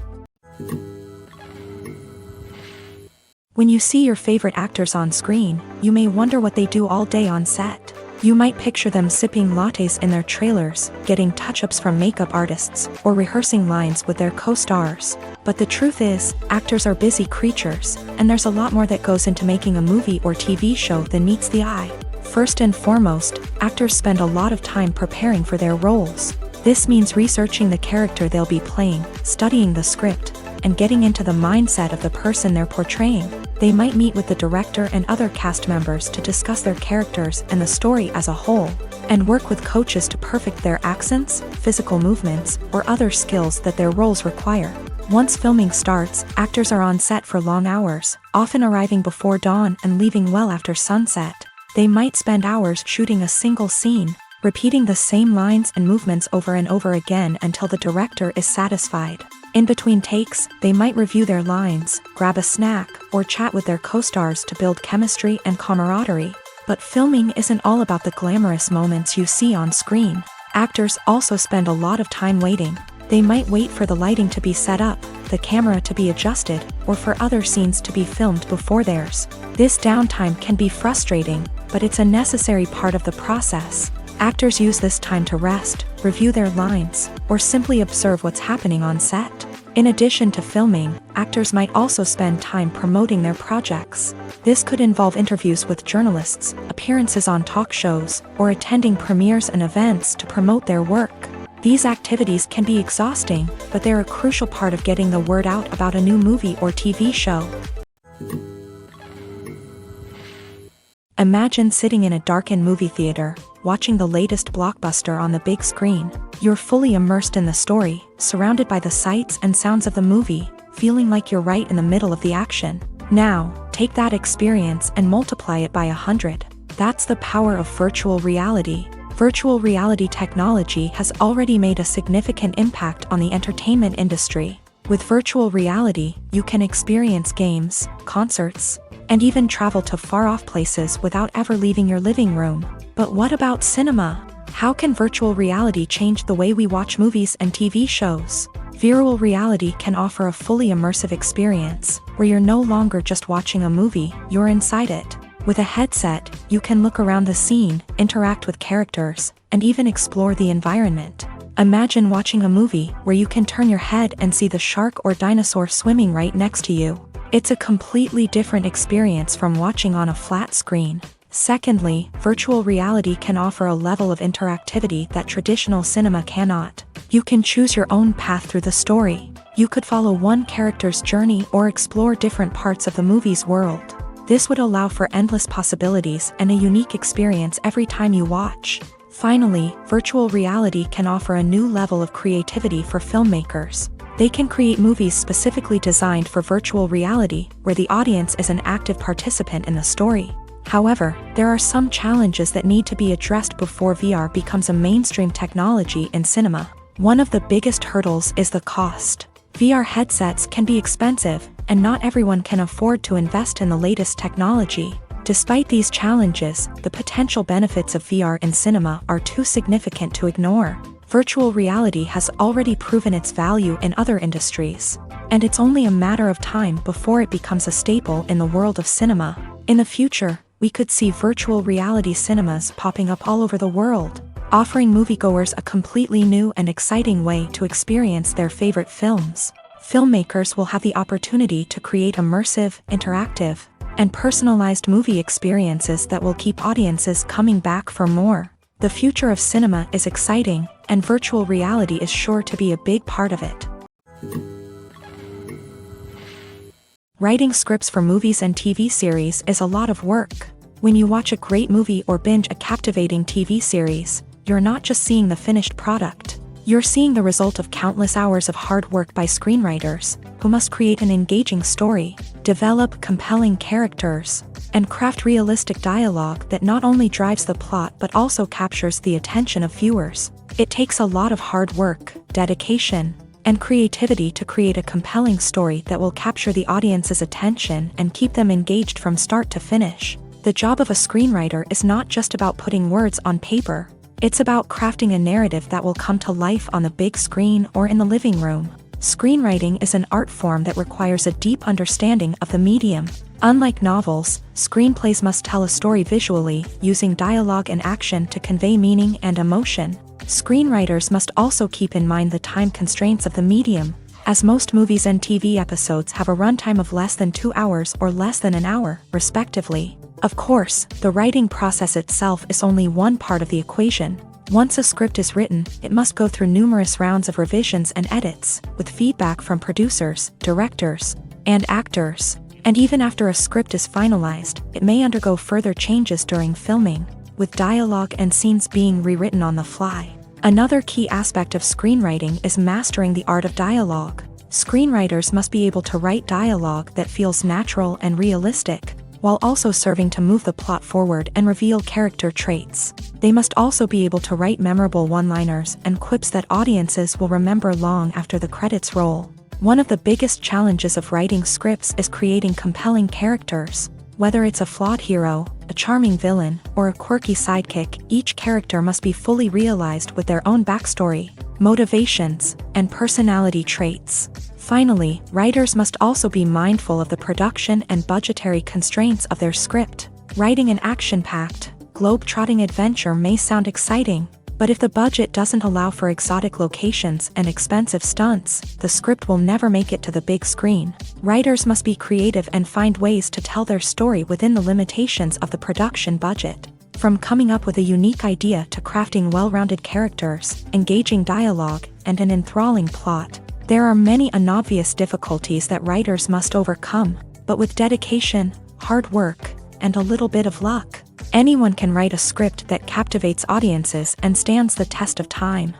When you see your favorite actors on screen, you may wonder what they do all day on set. You might picture them sipping lattes in their trailers, getting touch-ups from makeup artists, or rehearsing lines with their co-stars. But the truth is, actors are busy creatures, and there's a lot more that goes into making a movie or TV show than meets the eye. First and foremost, actors spend a lot of time preparing for their roles. This means researching the character they'll be playing, studying the script, and getting into the mindset of the person they're portraying. They might meet with the director and other cast members to discuss their characters and the story as a whole, and work with coaches to perfect their accents, physical movements, or other skills that their roles require. Once filming starts, actors are on set for long hours, often arriving before dawn and leaving well after sunset. They might spend hours shooting a single scene, repeating the same lines and movements over and over again until the director is satisfied. In between takes, they might review their lines, grab a snack, or chat with their co-stars to build chemistry and camaraderie. But filming isn't all about the glamorous moments you see on screen. Actors also spend a lot of time waiting. They might wait for the lighting to be set up, the camera to be adjusted, or for other scenes to be filmed before theirs. This downtime can be frustrating, but it's a necessary part of the process. Actors use this time to rest, review their lines, or simply observe what's happening on set. In addition to filming, actors might also spend time promoting their projects. This could involve interviews with journalists, appearances on talk shows, or attending premieres and events to promote their work. These activities can be exhausting, but they're a crucial part of getting the word out about a new movie or TV show. Imagine sitting in a darkened movie theater, watching the latest blockbuster on the big screen. You're fully immersed in the story, surrounded by the sights and sounds of the movie, feeling like you're right in the middle of the action. Now, take that experience and multiply it by 100. That's the power of virtual reality. Virtual reality technology has already made a significant impact on the entertainment industry. With virtual reality, you can experience games, concerts, and even travel to far-off places without ever leaving your living room. But what about cinema? How can virtual reality change the way we watch movies and TV shows? Virtual reality can offer a fully immersive experience, where you're no longer just watching a movie, you're inside it. With a headset, you can look around the scene, interact with characters, and even explore the environment. Imagine watching a movie where you can turn your head and see the shark or dinosaur swimming right next to you. It's a completely different experience from watching on a flat screen. Secondly, virtual reality can offer a level of interactivity that traditional cinema cannot. You can choose your own path through the story. You could follow one character's journey or explore different parts of the movie's world. This would allow for endless possibilities and a unique experience every time you watch. Finally, virtual reality can offer a new level of creativity for filmmakers. They can create movies specifically designed for virtual reality, where the audience is an active participant in the story. However, there are some challenges that need to be addressed before VR becomes a mainstream technology in cinema. One of the biggest hurdles is the cost. VR headsets can be expensive, and not everyone can afford to invest in the latest technology. Despite these challenges, the potential benefits of VR in cinema are too significant to ignore. Virtual reality has already proven its value in other industries, and it's only a matter of time before it becomes a staple in the world of cinema. In the future, we could see virtual reality cinemas popping up all over the world, offering moviegoers a completely new and exciting way to experience their favorite films. Filmmakers will have the opportunity to create immersive, interactive, and personalized movie experiences that will keep audiences coming back for more. The future of cinema is exciting, and virtual reality is sure to be a big part of it. Writing scripts for movies and TV series is a lot of work. When you watch a great movie or binge a captivating TV series, you're not just seeing the finished product. You're seeing the result of countless hours of hard work by screenwriters, who must create an engaging story, develop compelling characters, and craft realistic dialogue that not only drives the plot but also captures the attention of viewers. It takes a lot of hard work, dedication, and creativity to create a compelling story that will capture the audience's attention and keep them engaged from start to finish. The job of a screenwriter is not just about putting words on paper. It's about crafting a narrative that will come to life on the big screen or in the living room. Screenwriting is an art form that requires a deep understanding of the medium. Unlike novels, screenplays must tell a story visually, using dialogue and action to convey meaning and emotion. Screenwriters must also keep in mind the time constraints of the medium, as most movies and TV episodes have a runtime of less than 2 hours or less than an hour, respectively. Of course, the writing process itself is only one part of the equation. Once a script is written, it must go through numerous rounds of revisions and edits, with feedback from producers, directors, and actors. And even after a script is finalized, it may undergo further changes during filming, with dialogue and scenes being rewritten on the fly. Another key aspect of screenwriting is mastering the art of dialogue. Screenwriters must be able to write dialogue that feels natural and realistic, while also serving to move the plot forward and reveal character traits. They must also be able to write memorable one-liners and quips that audiences will remember long after the credits roll. One of the biggest challenges of writing scripts is creating compelling characters. Whether it's a flawed hero, a charming villain, or a quirky sidekick, each character must be fully realized with their own backstory, motivations, and personality traits. Finally, writers must also be mindful of the production and budgetary constraints of their script. Writing an action-packed, globe-trotting adventure may sound exciting, But if the budget doesn't allow for exotic locations and expensive stunts, the script will never make it to the big screen. Writers must be creative and find ways to tell their story within the limitations of the production budget. From coming up with a unique idea to crafting well-rounded characters, engaging dialogue, and an enthralling plot, there are many unobvious difficulties that writers must overcome, but with dedication, hard work, and a little bit of luck, anyone can write a script that captivates audiences and stands the test of time.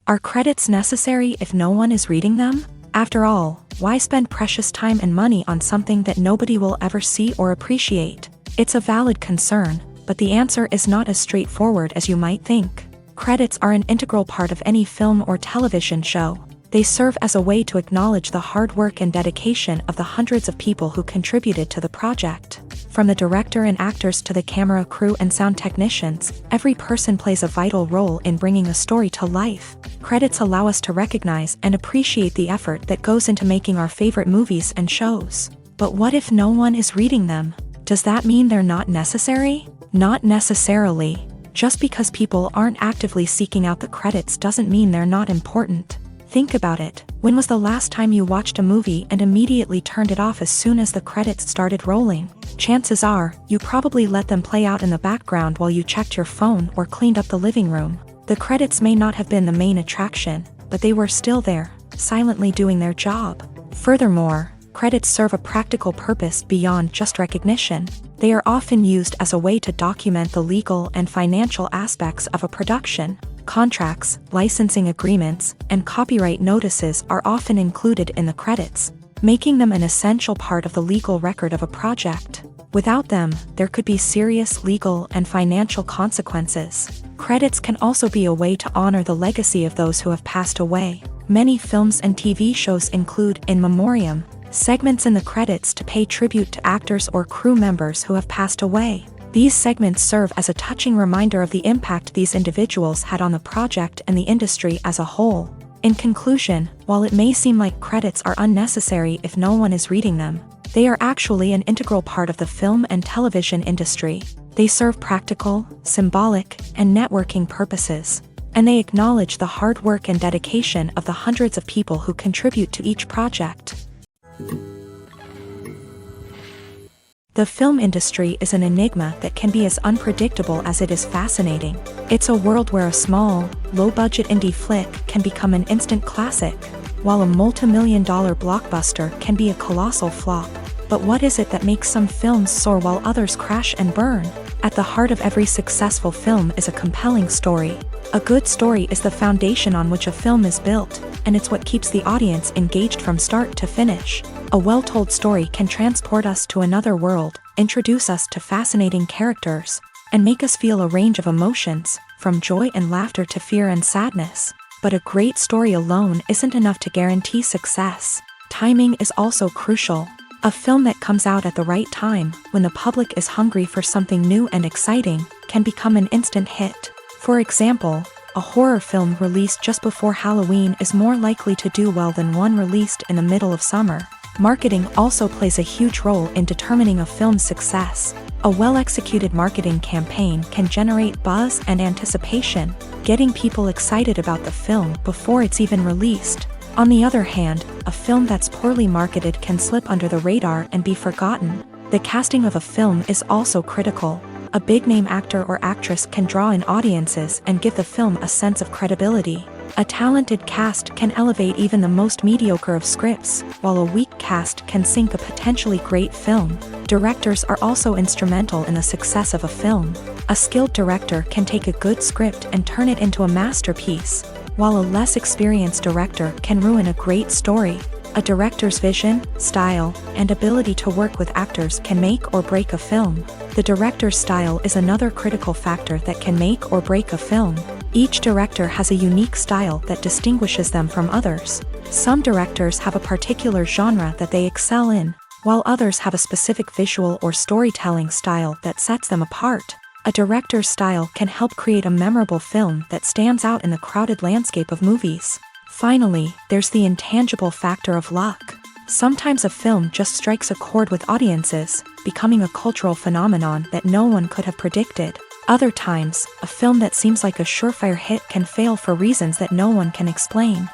Are credits necessary if no one is reading them? After all, why spend precious time and money on something that nobody will ever see or appreciate? It's a valid concern, but the answer is not as straightforward as you might think. Credits are an integral part of any film or television show. They serve as a way to acknowledge the hard work and dedication of the hundreds of people who contributed to the project. From the director and actors to the camera crew and sound technicians, every person plays a vital role in bringing a story to life. Credits allow us to recognize and appreciate the effort that goes into making our favorite movies and shows. But what if no one is reading them? Does that mean they're not necessary? Not necessarily. Just because people aren't actively seeking out the credits doesn't mean they're not important. Think about it. When was the last time you watched a movie and immediately turned it off as soon as the credits started rolling? Chances are, you probably let them play out in the background while you checked your phone or cleaned up the living room. The credits may not have been the main attraction, but they were still there, silently doing their job. Furthermore, credits serve a practical purpose beyond just recognition. They are often used as a way to document the legal and financial aspects of a production. Contracts, licensing agreements, and copyright notices are often included in the credits, making them an essential part of the legal record of a project. Without them, there could be serious legal and financial consequences. Credits can also be a way to honor the legacy of those who have passed away. Many films and TV shows include in memoriam segments in the credits to pay tribute to actors or crew members who have passed away. These segments serve as a touching reminder of the impact these individuals had on the project and the industry as a whole. In conclusion, while it may seem like credits are unnecessary if no one is reading them, they are actually an integral part of the film and television industry. They serve practical, symbolic, and networking purposes, and they acknowledge the hard work and dedication of the hundreds of people who contribute to each project. The film industry is an enigma that can be as unpredictable as it is fascinating. It's a world where a small, low-budget indie flick can become an instant classic, while a multi-million-dollar blockbuster can be a colossal flop. But what is it that makes some films soar while others crash and burn? At the heart of every successful film is a compelling story. A good story is the foundation on which a film is built, and it's what keeps the audience engaged from start to finish. A well-told story can transport us to another world, introduce us to fascinating characters, and make us feel a range of emotions, from joy and laughter to fear and sadness. But a great story alone isn't enough to guarantee success. Timing is also crucial. A film that comes out at the right time, when the public is hungry for something new and exciting, can become an instant hit. For example, a horror film released just before Halloween is more likely to do well than one released in the middle of summer. Marketing also plays a huge role in determining a film's success. A well-executed marketing campaign can generate buzz and anticipation, getting people excited about the film before it's even released. On the other hand, a film that's poorly marketed can slip under the radar and be forgotten. The casting of a film is also critical. A big-name actor or actress can draw in audiences and give the film a sense of credibility. A talented cast can elevate even the most mediocre of scripts, while a weak cast can sink a potentially great film. Directors are also instrumental in the success of a film. A skilled director can take a good script and turn it into a masterpiece, while a less experienced director can ruin a great story. A director's vision, style, and ability to work with actors can make or break a film. The director's style is another critical factor that can make or break a film. Each director has a unique style that distinguishes them from others. Some directors have a particular genre that they excel in, while others have a specific visual or storytelling style that sets them apart. A director's style can help create a memorable film that stands out in the crowded landscape of movies. Finally, there's the intangible factor of luck. Sometimes a film just strikes a chord with audiences, becoming a cultural phenomenon that no one could have predicted. Other times, a film that seems like a surefire hit can fail for reasons that no one can explain.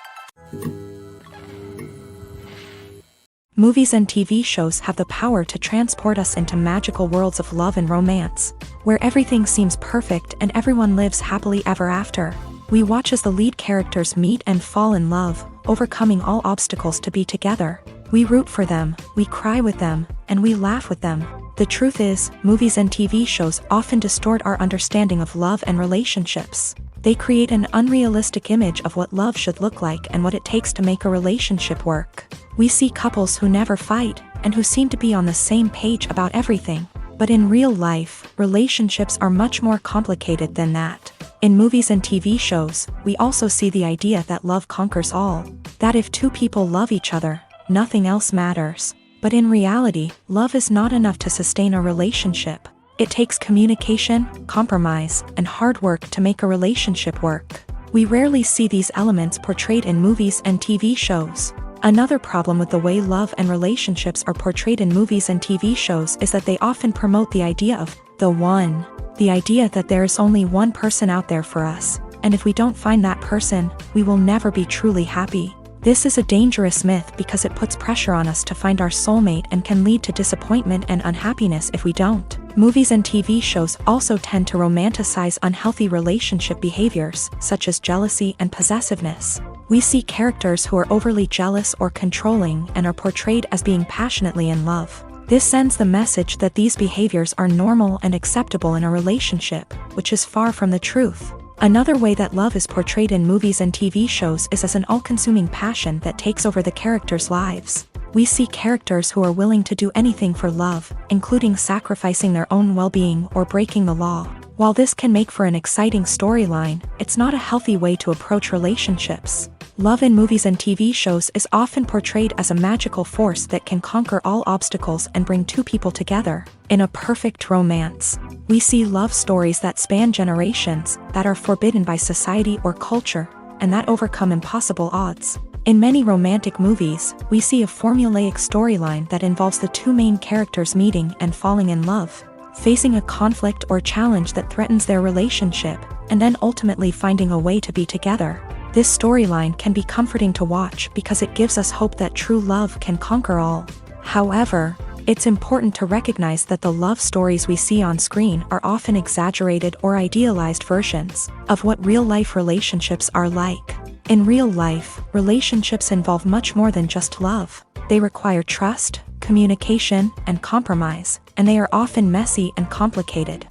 Movies and TV shows have the power to transport us into magical worlds of love and romance, where everything seems perfect and everyone lives happily ever after. We watch as the lead characters meet and fall in love, overcoming all obstacles to be together. We root for them, we cry with them, and we laugh with them. The truth is, movies and TV shows often distort our understanding of love and relationships. They create an unrealistic image of what love should look like and what it takes to make a relationship work. We see couples who never fight, and who seem to be on the same page about everything. But in real life, relationships are much more complicated than that. In movies and TV shows, we also see the idea that love conquers all. That if two people love each other, nothing else matters. But in reality, love is not enough to sustain a relationship. It takes communication, compromise, and hard work to make a relationship work. We rarely see these elements portrayed in movies and TV shows. Another problem with the way love and relationships are portrayed in movies and TV shows is that they often promote the idea of the one. The idea that there is only one person out there for us, and if we don't find that person, we will never be truly happy. This is a dangerous myth because it puts pressure on us to find our soulmate and can lead to disappointment and unhappiness if we don't. Movies and TV shows also tend to romanticize unhealthy relationship behaviors, such as jealousy and possessiveness. We see characters who are overly jealous or controlling and are portrayed as being passionately in love. This sends the message that these behaviors are normal and acceptable in a relationship, which is far from the truth. Another way that love is portrayed in movies and TV shows is as an all-consuming passion that takes over the characters' lives. We see characters who are willing to do anything for love, including sacrificing their own well-being or breaking the law. While this can make for an exciting storyline, it's not a healthy way to approach relationships. Love in movies and TV shows is often portrayed as a magical force that can conquer all obstacles and bring two people together. In a perfect romance, we see love stories that span generations, that are forbidden by society or culture, and that overcome impossible odds. In many romantic movies, we see a formulaic storyline that involves the two main characters meeting and falling in love, facing a conflict or challenge that threatens their relationship, and then ultimately finding a way to be together. This storyline can be comforting to watch because it gives us hope that true love can conquer all. However, it's important to recognize that the love stories we see on screen are often exaggerated or idealized versions of what real-life relationships are like. In real life, relationships involve much more than just love. They require trust, communication, and compromise, and they are often messy and complicated.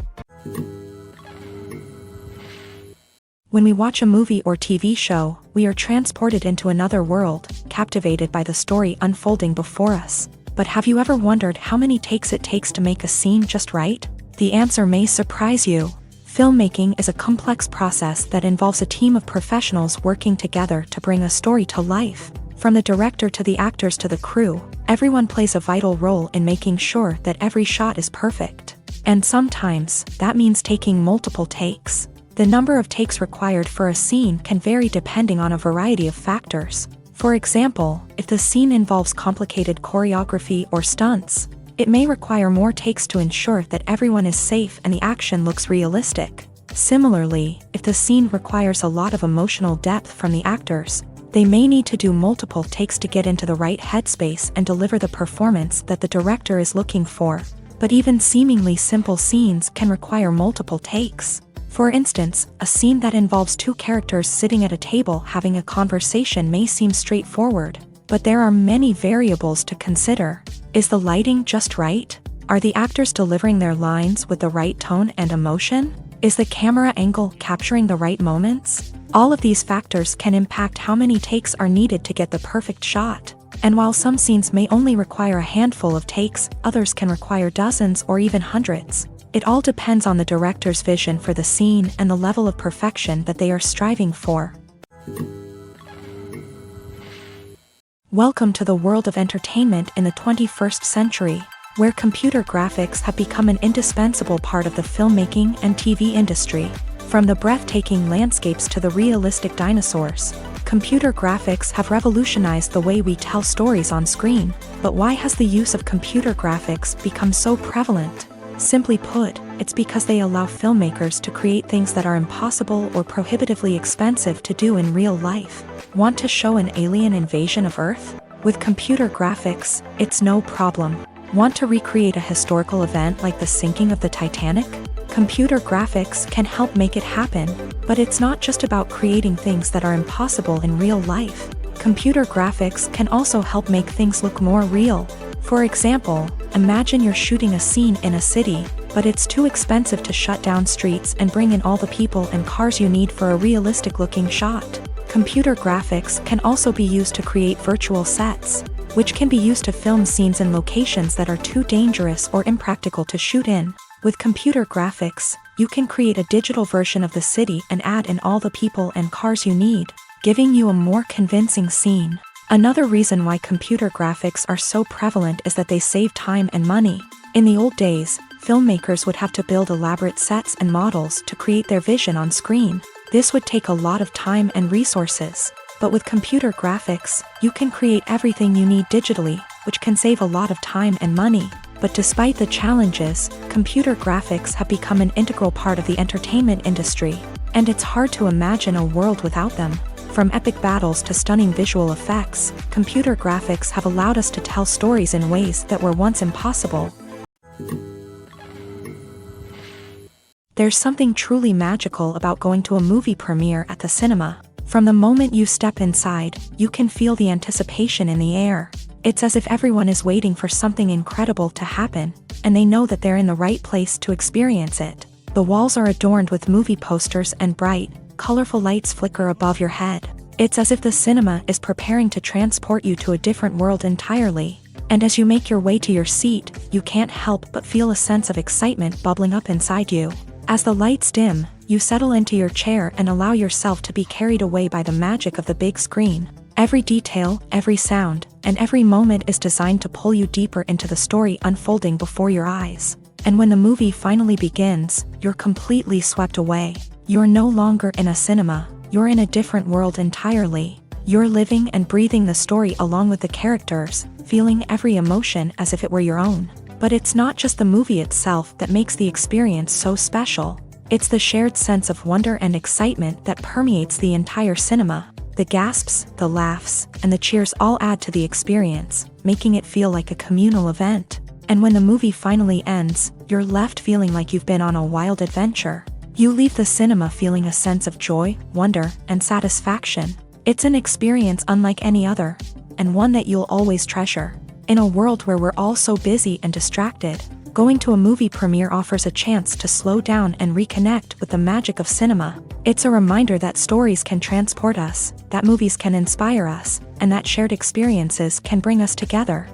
When we watch a movie or TV show, we are transported into another world, captivated by the story unfolding before us. But have you ever wondered how many takes it takes to make a scene just right? The answer may surprise you. Filmmaking is a complex process that involves a team of professionals working together to bring a story to life. From the director to the actors to the crew, everyone plays a vital role in making sure that every shot is perfect. And sometimes, that means taking multiple takes. The number of takes required for a scene can vary depending on a variety of factors. For example, if the scene involves complicated choreography or stunts, it may require more takes to ensure that everyone is safe and the action looks realistic. Similarly, if the scene requires a lot of emotional depth from the actors, they may need to do multiple takes to get into the right headspace and deliver the performance that the director is looking for. But even seemingly simple scenes can require multiple takes. For instance, a scene that involves two characters sitting at a table having a conversation may seem straightforward, but there are many variables to consider. Is the lighting just right? Are the actors delivering their lines with the right tone and emotion? Is the camera angle capturing the right moments? All of these factors can impact how many takes are needed to get the perfect shot. And while some scenes may only require a handful of takes, others can require dozens or even hundreds. It all depends on the director's vision for the scene and the level of perfection that they are striving for. Welcome to the world of entertainment in the 21st century, where computer graphics have become an indispensable part of the filmmaking and TV industry. From the breathtaking landscapes to the realistic dinosaurs, Computer graphics have revolutionized the way we tell stories on screen, but why has the use of computer graphics become so prevalent? Simply put, it's because they allow filmmakers to create things that are impossible or prohibitively expensive to do in real life. Want to show an alien invasion of Earth? With computer graphics, it's no problem. Want to recreate a historical event like the sinking of the Titanic? Computer graphics can help make it happen, but it's not just about creating things that are impossible in real life. Computer graphics can also help make things look more real. For example, imagine you're shooting a scene in a city, but it's too expensive to shut down streets and bring in all the people and cars you need for a realistic-looking shot. Computer graphics can also be used to create virtual sets, which can be used to film scenes in locations that are too dangerous or impractical to shoot in. With computer graphics, you can create a digital version of the city and add in all the people and cars you need, giving you a more convincing scene. Another reason why computer graphics are so prevalent is that they save time and money. In the old days, filmmakers would have to build elaborate sets and models to create their vision on screen. This would take a lot of time and resources. But with computer graphics, you can create everything you need digitally, which can save a lot of time and money. But despite the challenges, computer graphics have become an integral part of the entertainment industry, and it's hard to imagine a world without them. From epic battles to stunning visual effects, computer graphics have allowed us to tell stories in ways that were once impossible. There's something truly magical about going to a movie premiere at the cinema. From the moment you step inside, you can feel the anticipation in the air. It's as if everyone is waiting for something incredible to happen, and they know that they're in the right place to experience it. The walls are adorned with movie posters and bright, colorful lights flicker above your head. It's as if the cinema is preparing to transport you to a different world entirely. And as you make your way to your seat, you can't help but feel a sense of excitement bubbling up inside you. As the lights dim, you settle into your chair and allow yourself to be carried away by the magic of the big screen. Every detail, every sound, and every moment is designed to pull you deeper into the story unfolding before your eyes. And when the movie finally begins, you're completely swept away. You're no longer in a cinema, you're in a different world entirely. You're living and breathing the story along with the characters, feeling every emotion as if it were your own. But it's not just the movie itself that makes the experience so special. It's the shared sense of wonder and excitement that permeates the entire cinema. The gasps, the laughs, and the cheers all add to the experience, making it feel like a communal event. And when the movie finally ends, you're left feeling like you've been on a wild adventure. You leave the cinema feeling a sense of joy, wonder, and satisfaction. It's an experience unlike any other, and one that you'll always treasure. In a world where we're all so busy and distracted, going to a movie premiere offers a chance to slow down and reconnect with the magic of cinema. It's a reminder that stories can transport us, that movies can inspire us, and that shared experiences can bring us together.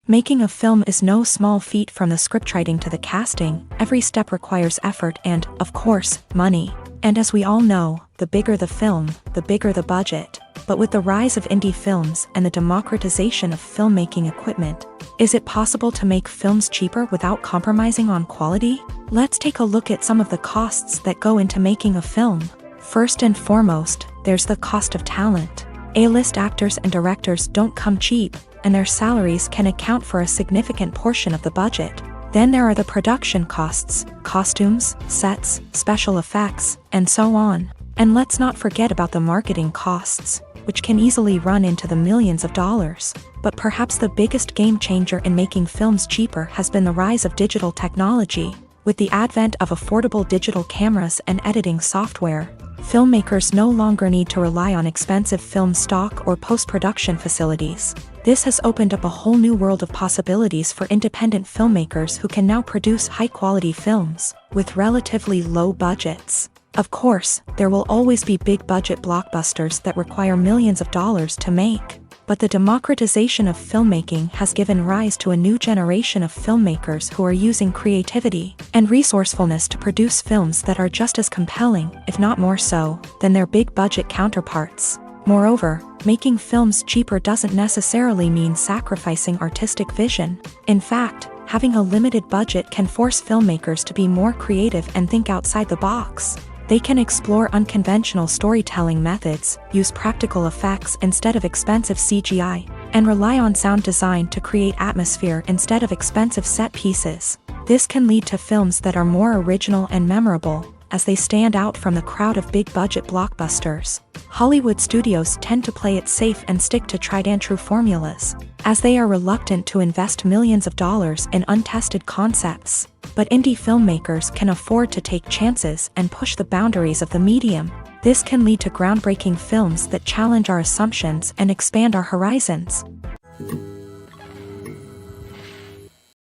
Making a film is no small feat. From the scriptwriting to the casting, every step requires effort and, of course, money. And as we all know, the bigger the film, the bigger the budget. But with the rise of indie films and the democratization of filmmaking equipment, is it possible to make films cheaper without compromising on quality? Let's take a look at some of the costs that go into making a film. First and foremost, there's the cost of talent. A-list actors and directors don't come cheap, and their salaries can account for a significant portion of the budget. Then there are the production costs, costumes, sets, special effects, and so on. And let's not forget about the marketing costs, which can easily run into the millions of dollars. But perhaps the biggest game changer in making films cheaper has been the rise of digital technology. With the advent of affordable digital cameras and editing software, filmmakers no longer need to rely on expensive film stock or post-production facilities. This has opened up a whole new world of possibilities for independent filmmakers who can now produce high-quality films with relatively low budgets. Of course, there will always be big-budget blockbusters that require millions of dollars to make. But the democratization of filmmaking has given rise to a new generation of filmmakers who are using creativity and resourcefulness to produce films that are just as compelling, if not more so, than their big-budget counterparts. Moreover, making films cheaper doesn't necessarily mean sacrificing artistic vision. In fact, having a limited budget can force filmmakers to be more creative and think outside the box. They can explore unconventional storytelling methods, use practical effects instead of expensive CGI, and rely on sound design to create atmosphere instead of expensive set pieces. This can lead to films that are more original and memorable, as they stand out from the crowd of big-budget blockbusters. Hollywood studios tend to play it safe and stick to tried-and-true formulas, as they are reluctant to invest millions of dollars in untested concepts. But indie filmmakers can afford to take chances and push the boundaries of the medium. This can lead to groundbreaking films that challenge our assumptions and expand our horizons.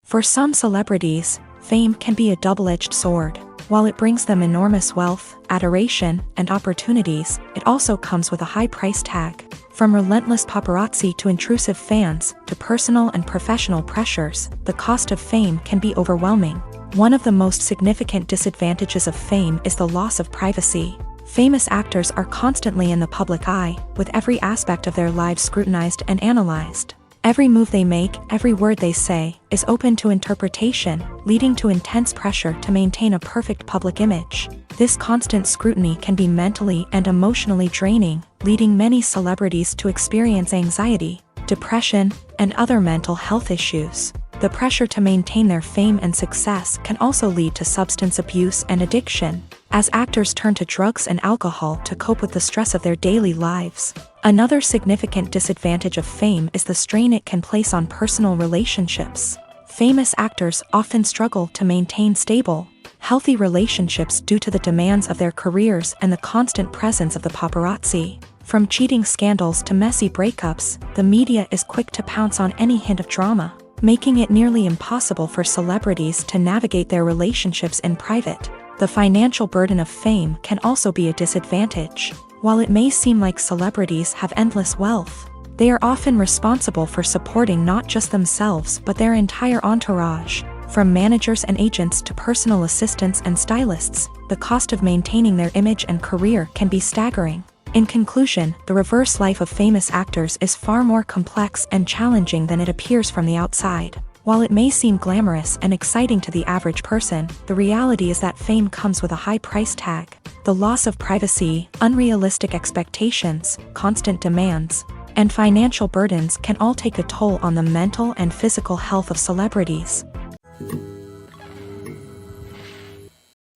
For some celebrities, fame can be a double-edged sword. While it brings them enormous wealth, adoration, and opportunities, it also comes with a high price tag. From relentless paparazzi to intrusive fans, to personal and professional pressures, the cost of fame can be overwhelming. One of the most significant disadvantages of fame is the loss of privacy. Famous actors are constantly in the public eye, with every aspect of their lives scrutinized and analyzed. Every move they make, every word they say, is open to interpretation, leading to intense pressure to maintain a perfect public image. This constant scrutiny can be mentally and emotionally draining, leading many celebrities to experience anxiety, depression, and other mental health issues. The pressure to maintain their fame and success can also lead to substance abuse and addiction, as actors turn to drugs and alcohol to cope with the stress of their daily lives. Another significant disadvantage of fame is the strain it can place on personal relationships. Famous actors often struggle to maintain stable, healthy relationships due to the demands of their careers and the constant presence of the paparazzi. From cheating scandals to messy breakups, the media is quick to pounce on any hint of drama, making it nearly impossible for celebrities to navigate their relationships in private. The financial burden of fame can also be a disadvantage. While it may seem like celebrities have endless wealth, they are often responsible for supporting not just themselves but their entire entourage. From managers and agents to personal assistants and stylists, the cost of maintaining their image and career can be staggering. In conclusion, the reverse life of famous actors is far more complex and challenging than it appears from the outside. While it may seem glamorous and exciting to the average person, the reality is that fame comes with a high price tag. The loss of privacy, unrealistic expectations, constant demands, and financial burdens can all take a toll on the mental and physical health of celebrities.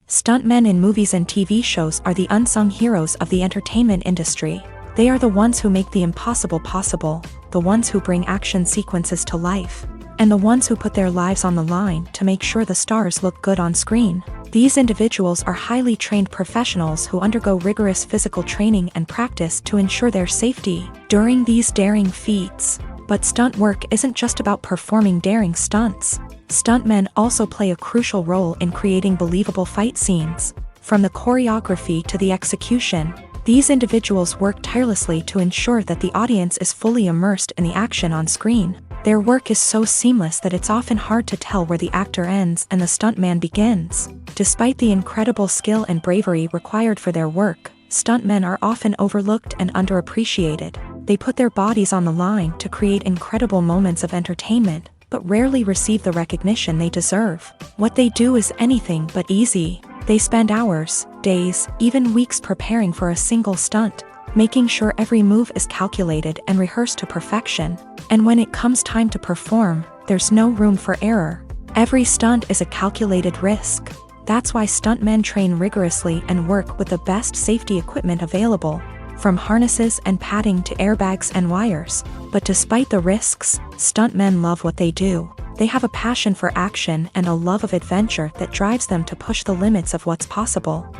Stuntmen in movies and TV shows are the unsung heroes of the entertainment industry. They are the ones who make the impossible possible, the ones who bring action sequences to life, and the ones who put their lives on the line to make sure the stars look good on screen. These individuals are highly trained professionals who undergo rigorous physical training and practice to ensure their safety during these daring feats. But stunt work isn't just about performing daring stunts. Stuntmen also play a crucial role in creating believable fight scenes. From the choreography to the execution, these individuals work tirelessly to ensure that the audience is fully immersed in the action on screen. Their work is so seamless that it's often hard to tell where the actor ends and the stuntman begins. Despite the incredible skill and bravery required for their work, stuntmen are often overlooked and underappreciated. They put their bodies on the line to create incredible moments of entertainment, but rarely receive the recognition they deserve. What they do is anything but easy. They spend hours, days, even weeks preparing for a single stunt, making sure every move is calculated and rehearsed to perfection. And when it comes time to perform, there's no room for error. Every stunt is a calculated risk. That's why stuntmen train rigorously and work with the best safety equipment available, from harnesses and padding to airbags and wires. But despite the risks, stuntmen love what they do. They have a passion for action and a love of adventure that drives them to push the limits of what's possible.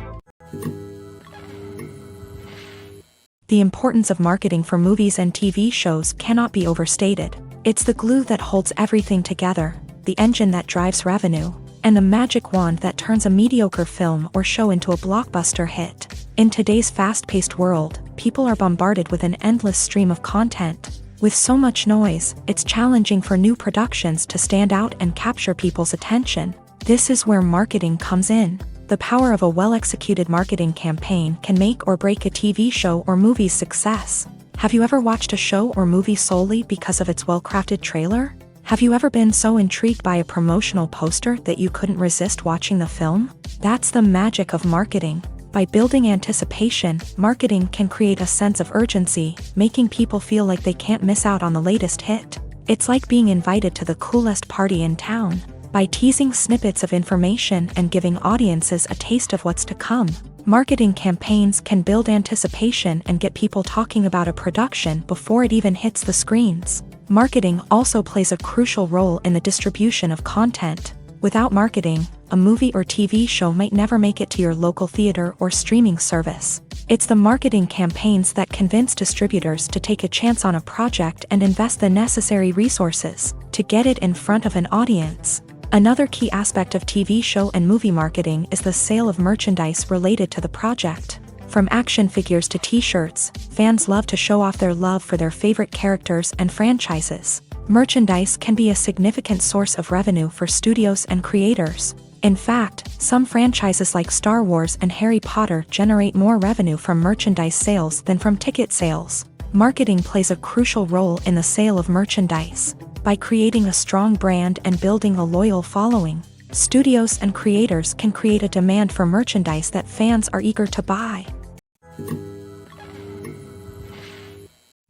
The importance of marketing for movies and TV shows cannot be overstated. It's the glue that holds everything together, the engine that drives revenue, and the magic wand that turns a mediocre film or show into a blockbuster hit. In today's fast-paced world, people are bombarded with an endless stream of content. With so much noise, it's challenging for new productions to stand out and capture people's attention. This is where marketing comes in. The power of a well-executed marketing campaign can make or break a TV show or movie's success. Have you ever watched a show or movie solely because of its well-crafted trailer? Have you ever been so intrigued by a promotional poster that you couldn't resist watching the film? That's the magic of marketing. By building anticipation, marketing can create a sense of urgency, making people feel like they can't miss out on the latest hit. It's like being invited to the coolest party in town. By teasing snippets of information and giving audiences a taste of what's to come, marketing campaigns can build anticipation and get people talking about a production before it even hits the screens. Marketing also plays a crucial role in the distribution of content. Without marketing, a movie or TV show might never make it to your local theater or streaming service. It's the marketing campaigns that convince distributors to take a chance on a project and invest the necessary resources to get it in front of an audience. Another key aspect of TV show and movie marketing is the sale of merchandise related to the project. From action figures to t-shirts, fans love to show off their love for their favorite characters and franchises. Merchandise can be a significant source of revenue for studios and creators. In fact, some franchises like Star Wars and Harry Potter generate more revenue from merchandise sales than from ticket sales. Marketing plays a crucial role in the sale of merchandise. By creating a strong brand and building a loyal following, studios and creators can create a demand for merchandise that fans are eager to buy.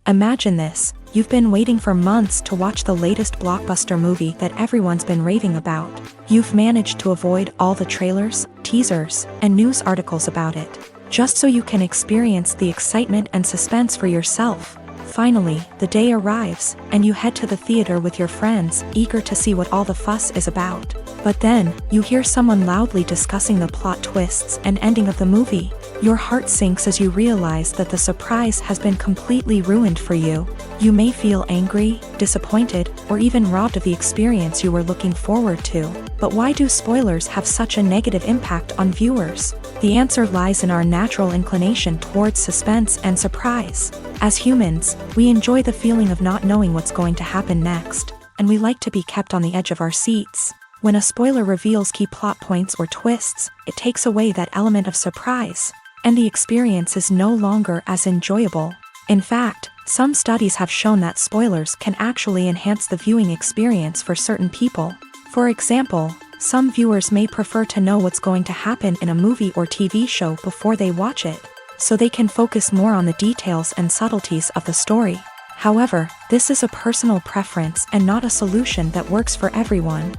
Imagine this. You've been waiting for months to watch the latest blockbuster movie that everyone's been raving about. You've managed to avoid all the trailers, teasers, and news articles about it, just so you can experience the excitement and suspense for yourself. Finally, the day arrives, and you head to the theater with your friends, eager to see what all the fuss is about. But then, you hear someone loudly discussing the plot twists and ending of the movie. Your heart sinks as you realize that the surprise has been completely ruined for you. You may feel angry, disappointed, or even robbed of the experience you were looking forward to. But why do spoilers have such a negative impact on viewers? The answer lies in our natural inclination towards suspense and surprise. As humans, we enjoy the feeling of not knowing what's going to happen next, and we like to be kept on the edge of our seats. When a spoiler reveals key plot points or twists, it takes away that element of surprise, and the experience is no longer as enjoyable. In fact, some studies have shown that spoilers can actually enhance the viewing experience for certain people. For example, some viewers may prefer to know what's going to happen in a movie or TV show before they watch it, so they can focus more on the details and subtleties of the story. However, this is a personal preference and not a solution that works for everyone.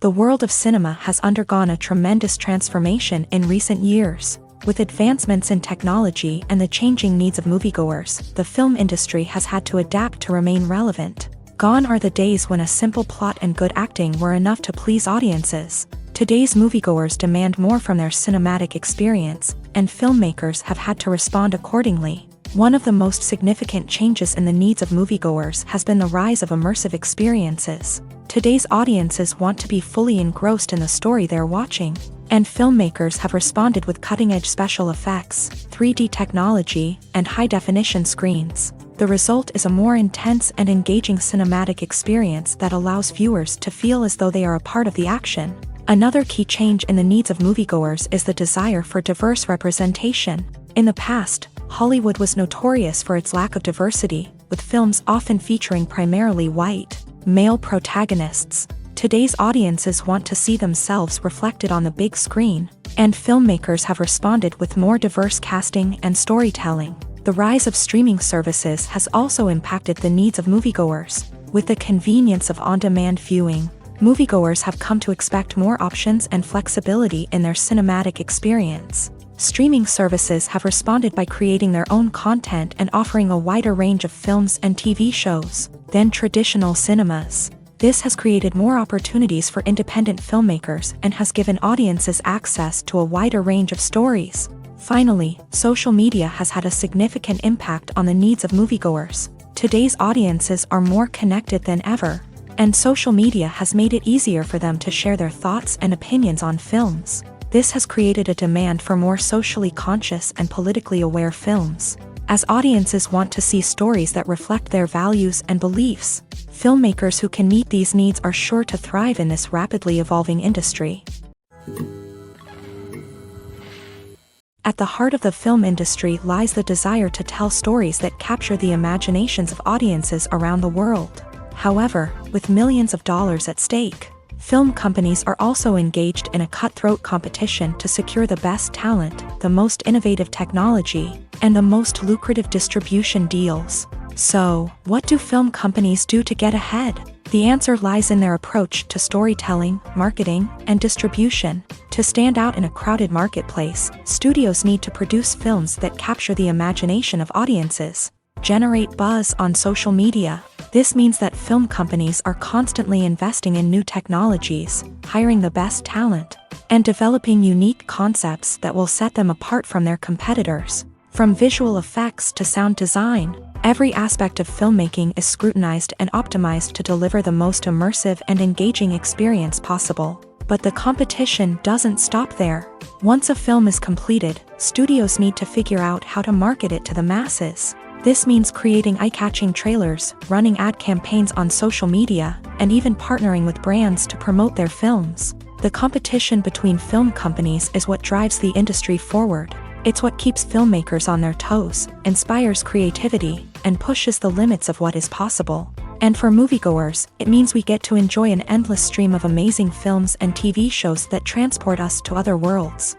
The world of cinema has undergone a tremendous transformation in recent years. With advancements in technology and the changing needs of moviegoers, the film industry has had to adapt to remain relevant. Gone are the days when a simple plot and good acting were enough to please audiences. Today's moviegoers demand more from their cinematic experience, and filmmakers have had to respond accordingly. One of the most significant changes in the needs of moviegoers has been the rise of immersive experiences. Today's audiences want to be fully engrossed in the story they're watching, and filmmakers have responded with cutting-edge special effects, 3D technology, and high-definition screens. The result is a more intense and engaging cinematic experience that allows viewers to feel as though they are a part of the action. Another key change in the needs of moviegoers is the desire for diverse representation. In the past, Hollywood was notorious for its lack of diversity, with films often featuring primarily white, male protagonists. Today's audiences want to see themselves reflected on the big screen, and filmmakers have responded with more diverse casting and storytelling. The rise of streaming services has also impacted the needs of moviegoers. With the convenience of on-demand viewing, moviegoers have come to expect more options and flexibility in their cinematic experience. Streaming services have responded by creating their own content and offering a wider range of films and TV shows than traditional cinemas. This has created more opportunities for independent filmmakers and has given audiences access to a wider range of stories. Finally, social media has had a significant impact on the needs of moviegoers. Today's audiences are more connected than ever, and social media has made it easier for them to share their thoughts and opinions on films. This has created a demand for more socially conscious and politically aware films. As audiences want to see stories that reflect their values and beliefs, filmmakers who can meet these needs are sure to thrive in this rapidly evolving industry. At the heart of the film industry lies the desire to tell stories that capture the imaginations of audiences around the world. However, with millions of dollars at stake, Film companies are also engaged in a cutthroat competition to secure the best talent, the most innovative technology, and the most lucrative distribution deals. So, what do film companies do to get ahead? The answer lies in their approach to storytelling, marketing, and distribution. To stand out in a crowded marketplace, studios need to produce films that capture the imagination of audiences, generate buzz on social media. This means that film companies are constantly investing in new technologies, hiring the best talent, and developing unique concepts that will set them apart from their competitors. From visual effects to sound design, every aspect of filmmaking is scrutinized and optimized to deliver the most immersive and engaging experience possible. But the competition doesn't stop there. Once a film is completed, studios need to figure out how to market it to the masses. This means creating eye-catching trailers, running ad campaigns on social media, and even partnering with brands to promote their films. The competition between film companies is what drives the industry forward. It's what keeps filmmakers on their toes, inspires creativity, and pushes the limits of what is possible. And for moviegoers, it means we get to enjoy an endless stream of amazing films and TV shows that transport us to other worlds.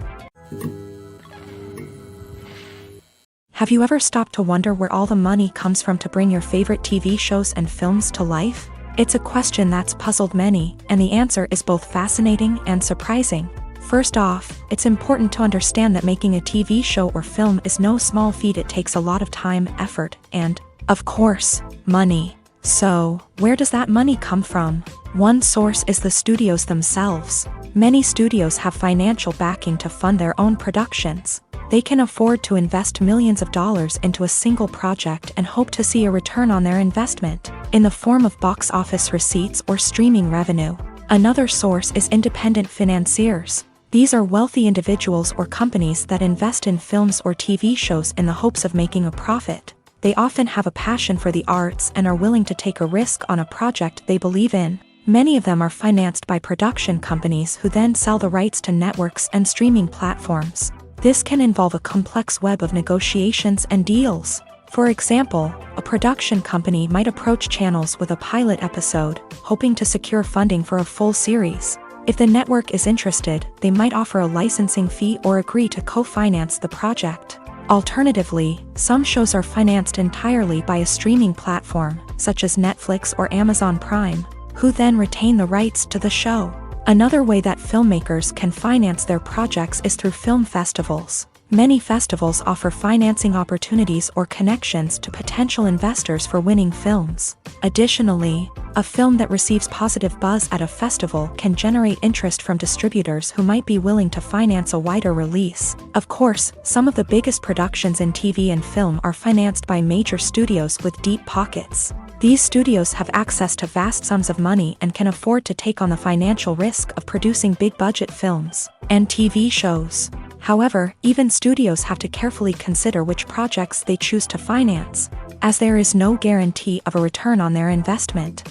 Have you ever stopped to wonder where all the money comes from to bring your favorite TV shows and films to life? It's a question that's puzzled many, and the answer is both fascinating and surprising. First off, it's important to understand that making a TV show or film is no small feat. It takes a lot of time, effort, and, of course, money. So, where does that money come from? One source is the studios themselves. Many studios have financial backing to fund their own productions. They can afford to invest millions of dollars into a single project and hope to see a return on their investment, in the form of box office receipts or streaming revenue. Another source is independent financiers. These are wealthy individuals or companies that invest in films or TV shows in the hopes of making a profit. They often have a passion for the arts and are willing to take a risk on a project they believe in. Many of them are financed by production companies who then sell the rights to networks and streaming platforms. This can involve a complex web of negotiations and deals. For example, a production company might approach channels with a pilot episode, hoping to secure funding for a full series. If the network is interested, they might offer a licensing fee or agree to co-finance the project. Alternatively, some shows are financed entirely by a streaming platform, such as Netflix or Amazon Prime, who then retain the rights to the show. Another way that filmmakers can finance their projects is through film festivals. Many festivals offer financing opportunities or connections to potential investors for winning films. Additionally, a film that receives positive buzz at a festival can generate interest from distributors who might be willing to finance a wider release. Of course, some of the biggest productions in TV and film are financed by major studios with deep pockets. These studios have access to vast sums of money and can afford to take on the financial risk of producing big-budget films and TV shows. However, even studios have to carefully consider which projects they choose to finance, as there is no guarantee of a return on their investment.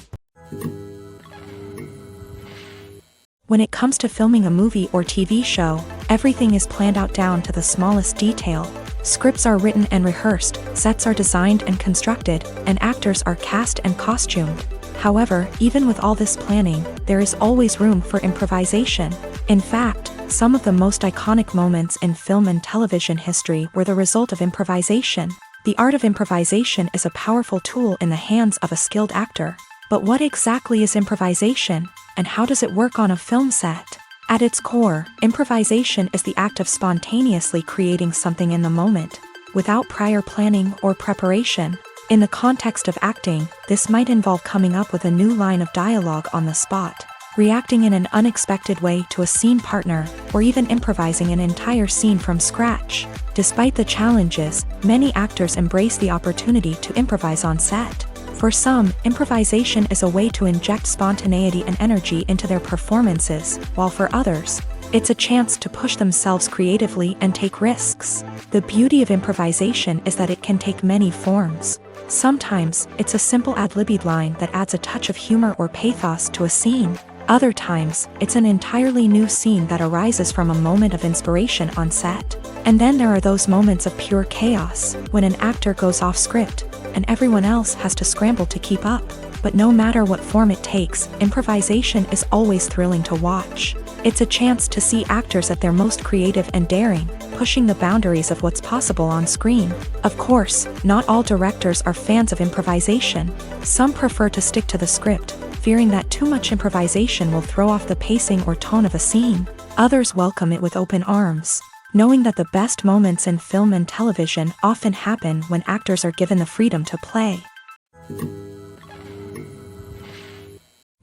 When it comes to filming a movie or TV show, everything is planned out down to the smallest detail. Scripts are written and rehearsed, sets are designed and constructed, and actors are cast and costumed. However, even with all this planning, there is always room for improvisation. In fact, some of the most iconic moments in film and television history were the result of improvisation. The art of improvisation is a powerful tool in the hands of a skilled actor. But what exactly is improvisation, and how does it work on a film set? At its core, improvisation is the act of spontaneously creating something in the moment, without prior planning or preparation. In the context of acting, this might involve coming up with a new line of dialogue on the spot, reacting in an unexpected way to a scene partner, or even improvising an entire scene from scratch. Despite the challenges, many actors embrace the opportunity to improvise on set. For some, improvisation is a way to inject spontaneity and energy into their performances, while for others, it's a chance to push themselves creatively and take risks. The beauty of improvisation is that it can take many forms. Sometimes, it's a simple ad-libbed line that adds a touch of humor or pathos to a scene. Other times, it's an entirely new scene that arises from a moment of inspiration on set. And then there are those moments of pure chaos, when an actor goes off script, and everyone else has to scramble to keep up. But no matter what form it takes, improvisation is always thrilling to watch. It's a chance to see actors at their most creative and daring, pushing the boundaries of what's possible on screen. Of course, not all directors are fans of improvisation. Some prefer to stick to the script, fearing that too much improvisation will throw off the pacing or tone of a scene. Others welcome it with open arms, knowing that the best moments in film and television often happen when actors are given the freedom to play.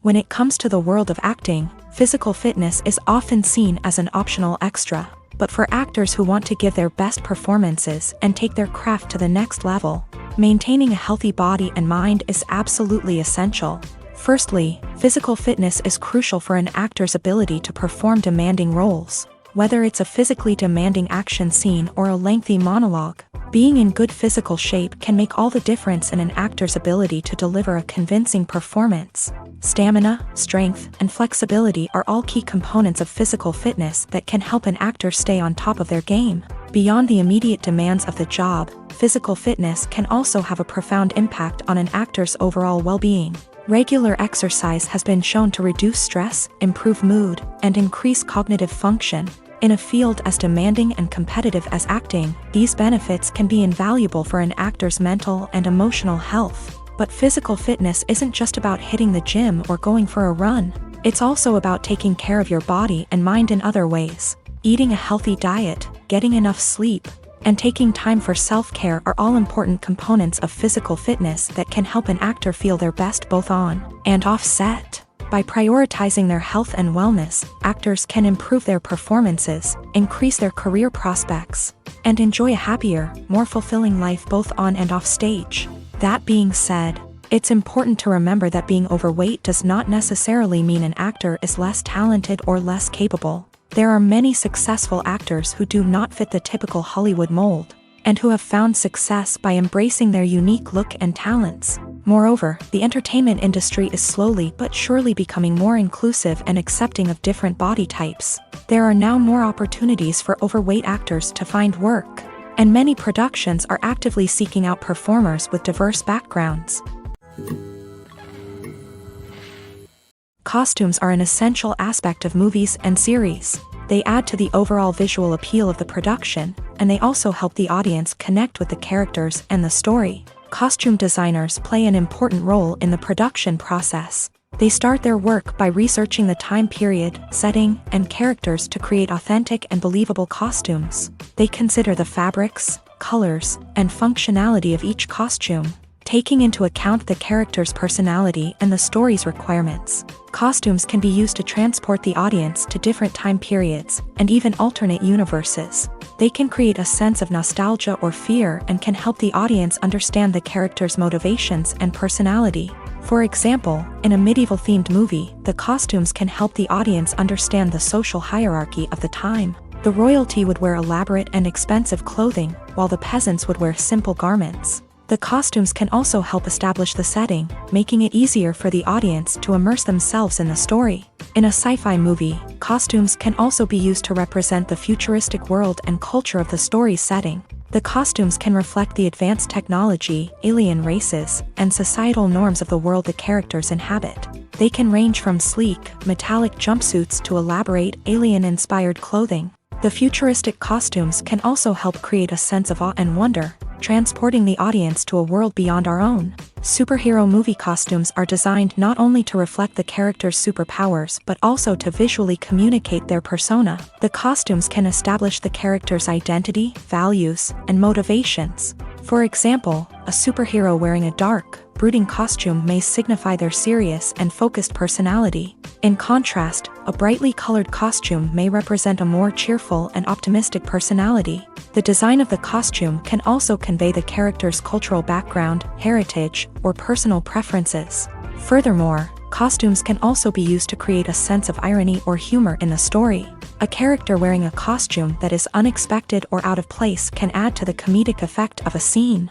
When it comes to the world of acting, physical fitness is often seen as an optional extra. But for actors who want to give their best performances and take their craft to the next level, maintaining a healthy body and mind is absolutely essential. Firstly, physical fitness is crucial for an actor's ability to perform demanding roles. Whether it's a physically demanding action scene or a lengthy monologue, being in good physical shape can make all the difference in an actor's ability to deliver a convincing performance. Stamina, strength, and flexibility are all key components of physical fitness that can help an actor stay on top of their game. Beyond the immediate demands of the job, physical fitness can also have a profound impact on an actor's overall well-being. Regular exercise has been shown to reduce stress, improve mood, and increase cognitive function. In a field as demanding and competitive as acting, these benefits can be invaluable for an actor's mental and emotional health. But physical fitness isn't just about hitting the gym or going for a run. It's also about taking care of your body and mind in other ways. Eating a healthy diet, getting enough sleep, and taking time for self-care are all important components of physical fitness that can help an actor feel their best both on and off set. By prioritizing their health and wellness, actors can improve their performances, increase their career prospects, and enjoy a happier, more fulfilling life both on and off stage. That being said, it's important to remember that being overweight does not necessarily mean an actor is less talented or less capable. There are many successful actors who do not fit the typical Hollywood mold, and who have found success by embracing their unique look and talents. Moreover, the entertainment industry is slowly but surely becoming more inclusive and accepting of different body types. There are now more opportunities for overweight actors to find work, and many productions are actively seeking out performers with diverse backgrounds. Costumes are an essential aspect of movies and series. They add to the overall visual appeal of the production, and they also help the audience connect with the characters and the story. Costume designers play an important role in the production process. They start their work by researching the time period, setting, and characters to create authentic and believable costumes. They consider the fabrics, colors, and functionality of each costume, taking into account the character's personality and the story's requirements. Costumes can be used to transport the audience to different time periods, and even alternate universes. They can create a sense of nostalgia or fear and can help the audience understand the character's motivations and personality. For example, in a medieval-themed movie, the costumes can help the audience understand the social hierarchy of the time. The royalty would wear elaborate and expensive clothing, while the peasants would wear simple garments. The costumes can also help establish the setting, making it easier for the audience to immerse themselves in the story. In a sci-fi movie, costumes can also be used to represent the futuristic world and culture of the story's setting. The costumes can reflect the advanced technology, alien races, and societal norms of the world the characters inhabit. They can range from sleek, metallic jumpsuits to elaborate, alien-inspired clothing. The futuristic costumes can also help create a sense of awe and wonder, transporting the audience to a world beyond our own. Superhero movie costumes are designed not only to reflect the character's superpowers but also to visually communicate their persona. The costumes can establish the character's identity, values, and motivations. For example, a superhero wearing a dark, brooding costume may signify their serious and focused personality. In contrast, a brightly colored costume may represent a more cheerful and optimistic personality. The design of the costume can also convey the character's cultural background, heritage, or personal preferences. Furthermore, costumes can also be used to create a sense of irony or humor in the story. A character wearing a costume that is unexpected or out of place can add to the comedic effect of a scene.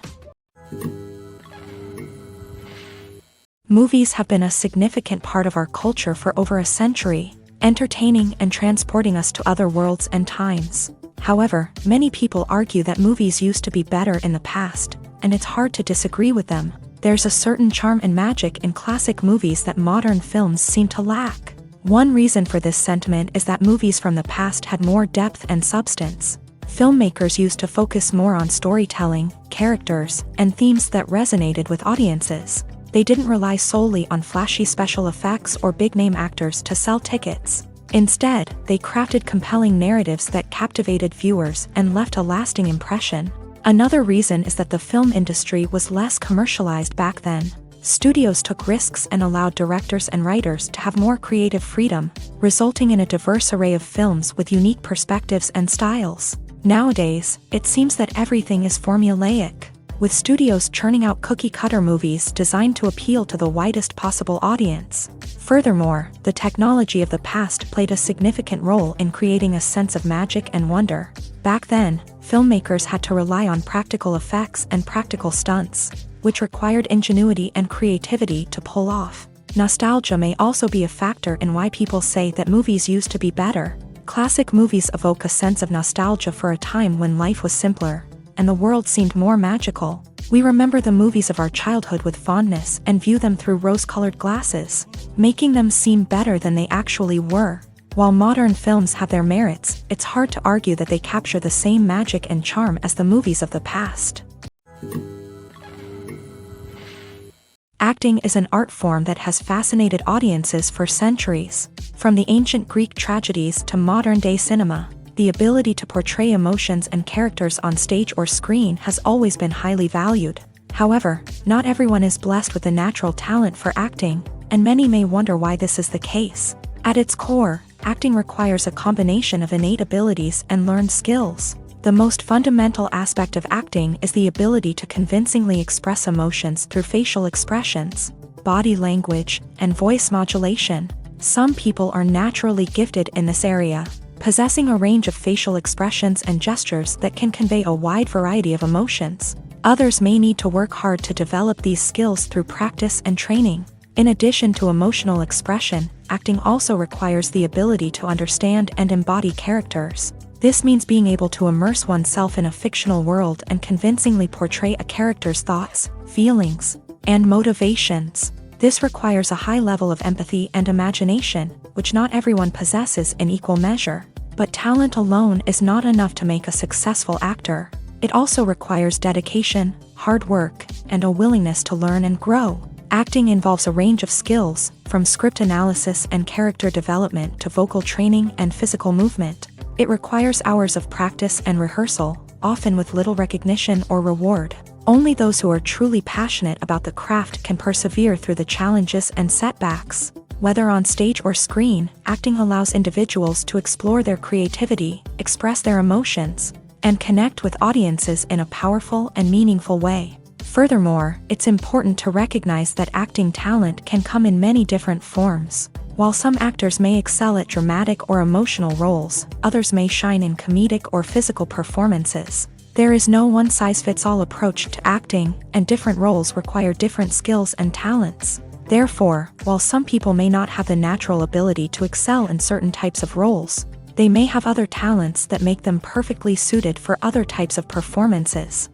Movies have been a significant part of our culture for over a century, entertaining and transporting us to other worlds and times. However, many people argue that movies used to be better in the past, and it's hard to disagree with them. There's a certain charm and magic in classic movies that modern films seem to lack. One reason for this sentiment is that movies from the past had more depth and substance. Filmmakers used to focus more on storytelling, characters, and themes that resonated with audiences. They didn't rely solely on flashy special effects or big-name actors to sell tickets. Instead, they crafted compelling narratives that captivated viewers and left a lasting impression. Another reason is that the film industry was less commercialized back then. Studios took risks and allowed directors and writers to have more creative freedom, resulting in a diverse array of films with unique perspectives and styles. Nowadays, it seems that everything is formulaic, with studios churning out cookie-cutter movies designed to appeal to the widest possible audience. Furthermore, the technology of the past played a significant role in creating a sense of magic and wonder. Back then, filmmakers had to rely on practical effects and practical stunts, which required ingenuity and creativity to pull off. Nostalgia may also be a factor in why people say that movies used to be better. Classic movies evoke a sense of nostalgia for a time when life was simpler, and the world seemed more magical. We remember the movies of our childhood with fondness and view them through rose-colored glasses, making them seem better than they actually were. While modern films have their merits, it's hard to argue that they capture the same magic and charm as the movies of the past. Acting is an art form that has fascinated audiences for centuries. From the ancient Greek tragedies to modern-day cinema, the ability to portray emotions and characters on stage or screen has always been highly valued. However, not everyone is blessed with the natural talent for acting, and many may wonder why this is the case. At its core, acting requires a combination of innate abilities and learned skills. The most fundamental aspect of acting is the ability to convincingly express emotions through facial expressions, body language, and voice modulation. Some people are naturally gifted in this area, possessing a range of facial expressions and gestures that can convey a wide variety of emotions. Others may need to work hard to develop these skills through practice and training. In addition to emotional expression, acting also requires the ability to understand and embody characters. This means being able to immerse oneself in a fictional world and convincingly portray a character's thoughts, feelings, and motivations. This requires a high level of empathy and imagination, which not everyone possesses in equal measure. But talent alone is not enough to make a successful actor. It also requires dedication, hard work, and a willingness to learn and grow. Acting involves a range of skills, from script analysis and character development to vocal training and physical movement. It requires hours of practice and rehearsal, often with little recognition or reward. Only those who are truly passionate about the craft can persevere through the challenges and setbacks. Whether on stage or screen, acting allows individuals to explore their creativity, express their emotions, and connect with audiences in a powerful and meaningful way. Furthermore, it's important to recognize that acting talent can come in many different forms. While some actors may excel at dramatic or emotional roles, others may shine in comedic or physical performances. There is no one-size-fits-all approach to acting, and different roles require different skills and talents. Therefore, while some people may not have the natural ability to excel in certain types of roles, they may have other talents that make them perfectly suited for other types of performances.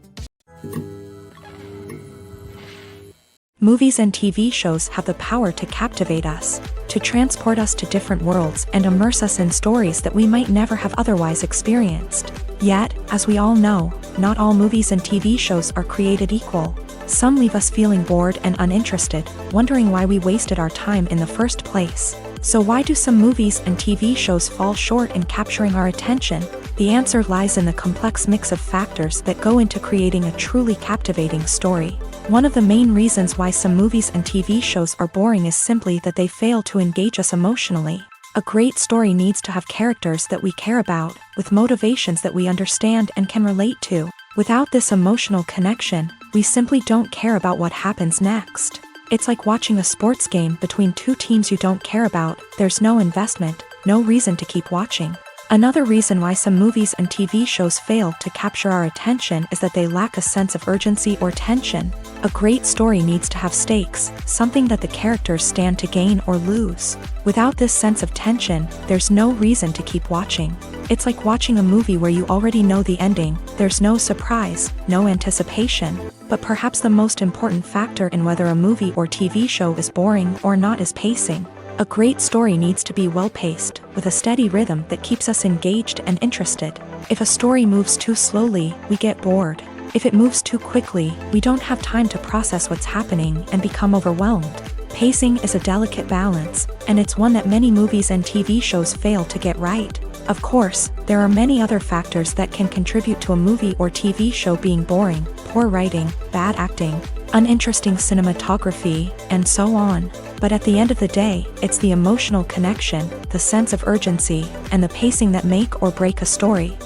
Movies and TV shows have the power to captivate us, to transport us to different worlds and immerse us in stories that we might never have otherwise experienced. Yet, as we all know, not all movies and TV shows are created equal. Some leave us feeling bored and uninterested, wondering why we wasted our time in the first place. So why do some movies and TV shows fall short in capturing our attention? The answer lies in the complex mix of factors that go into creating a truly captivating story. One of the main reasons why some movies and TV shows are boring is simply that they fail to engage us emotionally. A great story needs to have characters that we care about, with motivations that we understand and can relate to. Without this emotional connection, we simply don't care about what happens next. It's like watching a sports game between two teams you don't care about. There's no investment, no reason to keep watching. Another reason why some movies and TV shows fail to capture our attention is that they lack a sense of urgency or tension. A great story needs to have stakes, something that the characters stand to gain or lose. Without this sense of tension, there's no reason to keep watching. It's like watching a movie where you already know the ending. There's no surprise, no anticipation. But perhaps the most important factor in whether a movie or TV show is boring or not is pacing. A great story needs to be well-paced, with a steady rhythm that keeps us engaged and interested. If a story moves too slowly, we get bored. If it moves too quickly, we don't have time to process what's happening and become overwhelmed. Pacing is a delicate balance, and it's one that many movies and TV shows fail to get right. Of course, there are many other factors that can contribute to a movie or TV show being boring: poor writing, bad acting, uninteresting cinematography, and so on. But at the end of the day, it's the emotional connection, the sense of urgency, and the pacing that make or break a story.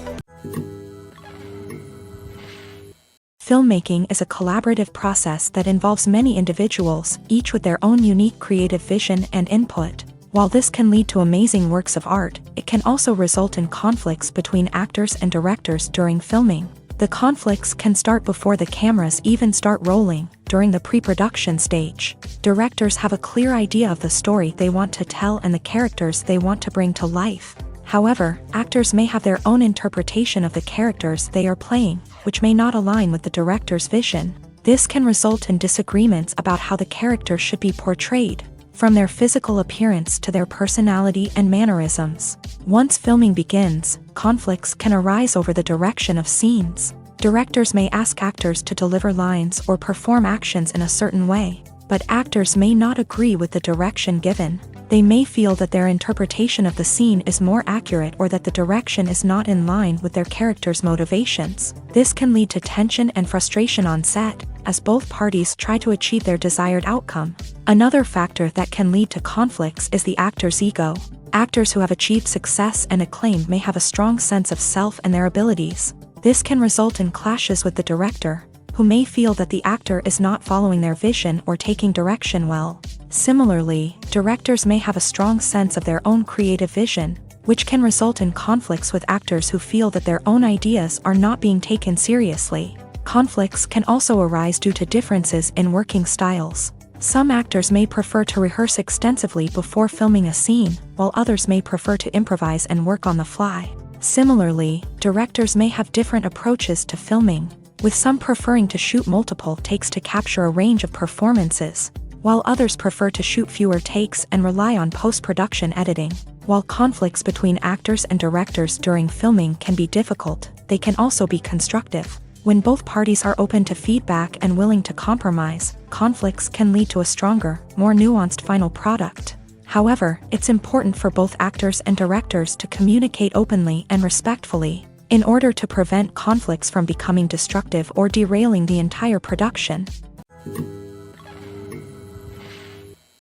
Filmmaking is a collaborative process that involves many individuals, each with their own unique creative vision and input. While this can lead to amazing works of art, it can also result in conflicts between actors and directors during filming. The conflicts can start before the cameras even start rolling, during the pre-production stage. Directors have a clear idea of the story they want to tell and the characters they want to bring to life. However, actors may have their own interpretation of the characters they are playing, which may not align with the director's vision. This can result in disagreements about how the character should be portrayed, from their physical appearance to their personality and mannerisms. Once filming begins, conflicts can arise over the direction of scenes. Directors may ask actors to deliver lines or perform actions in a certain way, but actors may not agree with the direction given. They may feel that their interpretation of the scene is more accurate or that the direction is not in line with their character's motivations. This can lead to tension and frustration on set, as both parties try to achieve their desired outcome. Another factor that can lead to conflicts is the actor's ego. Actors who have achieved success and acclaim may have a strong sense of self and their abilities. This can result in clashes with the director, who may feel that the actor is not following their vision or taking direction well. Similarly, directors may have a strong sense of their own creative vision, which can result in conflicts with actors who feel that their own ideas are not being taken seriously. Conflicts can also arise due to differences in working styles. Some actors may prefer to rehearse extensively before filming a scene, while others may prefer to improvise and work on the fly. Similarly, directors may have different approaches to filming, with some preferring to shoot multiple takes to capture a range of performances, while others prefer to shoot fewer takes and rely on post-production editing. While conflicts between actors and directors during filming can be difficult, they can also be constructive. When both parties are open to feedback and willing to compromise, conflicts can lead to a stronger, more nuanced final product. However, it's important for both actors and directors to communicate openly and respectfully, in order to prevent conflicts from becoming destructive or derailing the entire production.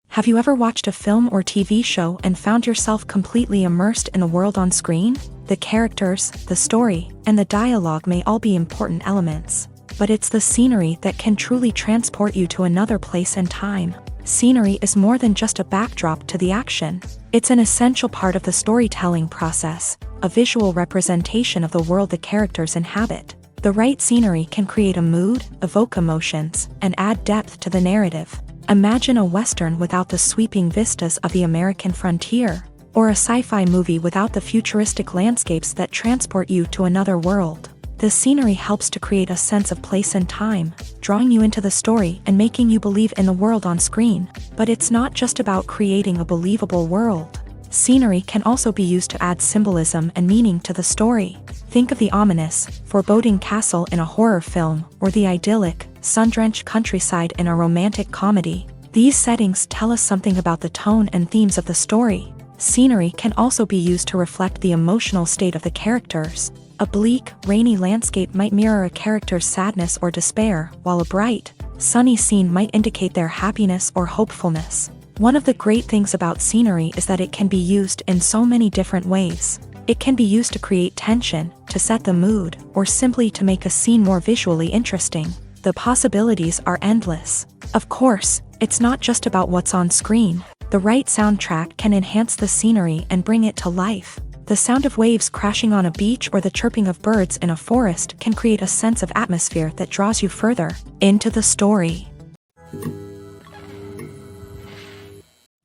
Have you ever watched a film or TV show and found yourself completely immersed in the world on screen? The characters, the story, and the dialogue may all be important elements, but it's the scenery that can truly transport you to another place and time. Scenery is more than just a backdrop to the action. It's an essential part of the storytelling process, a visual representation of the world the characters inhabit. The right scenery can create a mood, evoke emotions, and add depth to the narrative. Imagine a Western without the sweeping vistas of the American frontier, or a sci-fi movie without the futuristic landscapes that transport you to another world. The scenery helps to create a sense of place and time, drawing you into the story and making you believe in the world on screen. But it's not just about creating a believable world. Scenery can also be used to add symbolism and meaning to the story. Think of the ominous, foreboding castle in a horror film, or the idyllic, sun-drenched countryside in a romantic comedy. These settings tell us something about the tone and themes of the story. Scenery can also be used to reflect the emotional state of the characters. A bleak, rainy landscape might mirror a character's sadness or despair, while a bright, sunny scene might indicate their happiness or hopefulness. One of the great things about scenery is that it can be used in so many different ways. It can be used to create tension, to set the mood, or simply to make a scene more visually interesting. The possibilities are endless. Of course, it's not just about what's on screen. The right soundtrack can enhance the scenery and bring it to life. The sound of waves crashing on a beach or the chirping of birds in a forest can create a sense of atmosphere that draws you further into the story.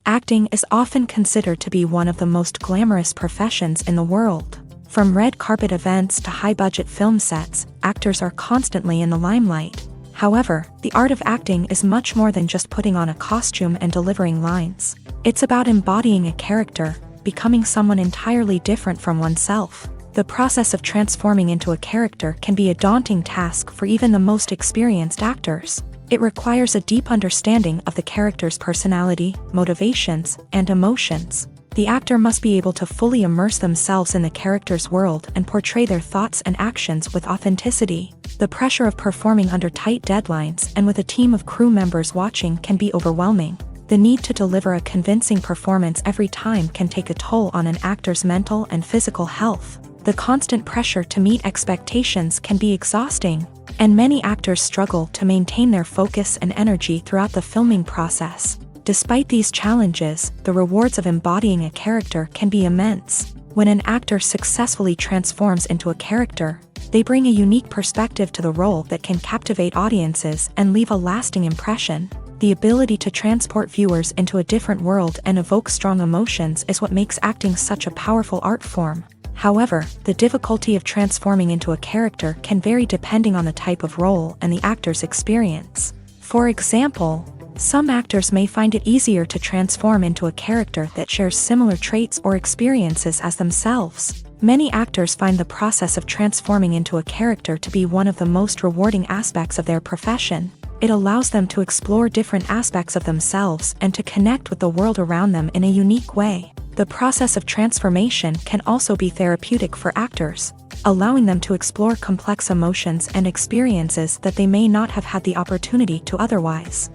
Acting is often considered to be one of the most glamorous professions in the world. From red carpet events to high-budget film sets, actors are constantly in the limelight. However, the art of acting is much more than just putting on a costume and delivering lines. It's about embodying a character, becoming someone entirely different from oneself. The process of transforming into a character can be a daunting task for even the most experienced actors. It requires a deep understanding of the character's personality, motivations, and emotions. The actor must be able to fully immerse themselves in the character's world and portray their thoughts and actions with authenticity. The pressure of performing under tight deadlines and with a team of crew members watching can be overwhelming. The need to deliver a convincing performance every time can take a toll on an actor's mental and physical health. The constant pressure to meet expectations can be exhausting, and many actors struggle to maintain their focus and energy throughout the filming process. Despite these challenges, the rewards of embodying a character can be immense. When an actor successfully transforms into a character, they bring a unique perspective to the role that can captivate audiences and leave a lasting impression. The ability to transport viewers into a different world and evoke strong emotions is what makes acting such a powerful art form. However, the difficulty of transforming into a character can vary depending on the type of role and the actor's experience. For example, some actors may find it easier to transform into a character that shares similar traits or experiences as themselves. Many actors find the process of transforming into a character to be one of the most rewarding aspects of their profession. It allows them to explore different aspects of themselves and to connect with the world around them in a unique way. The process of transformation can also be therapeutic for actors, allowing them to explore complex emotions and experiences that they may not have had the opportunity to otherwise.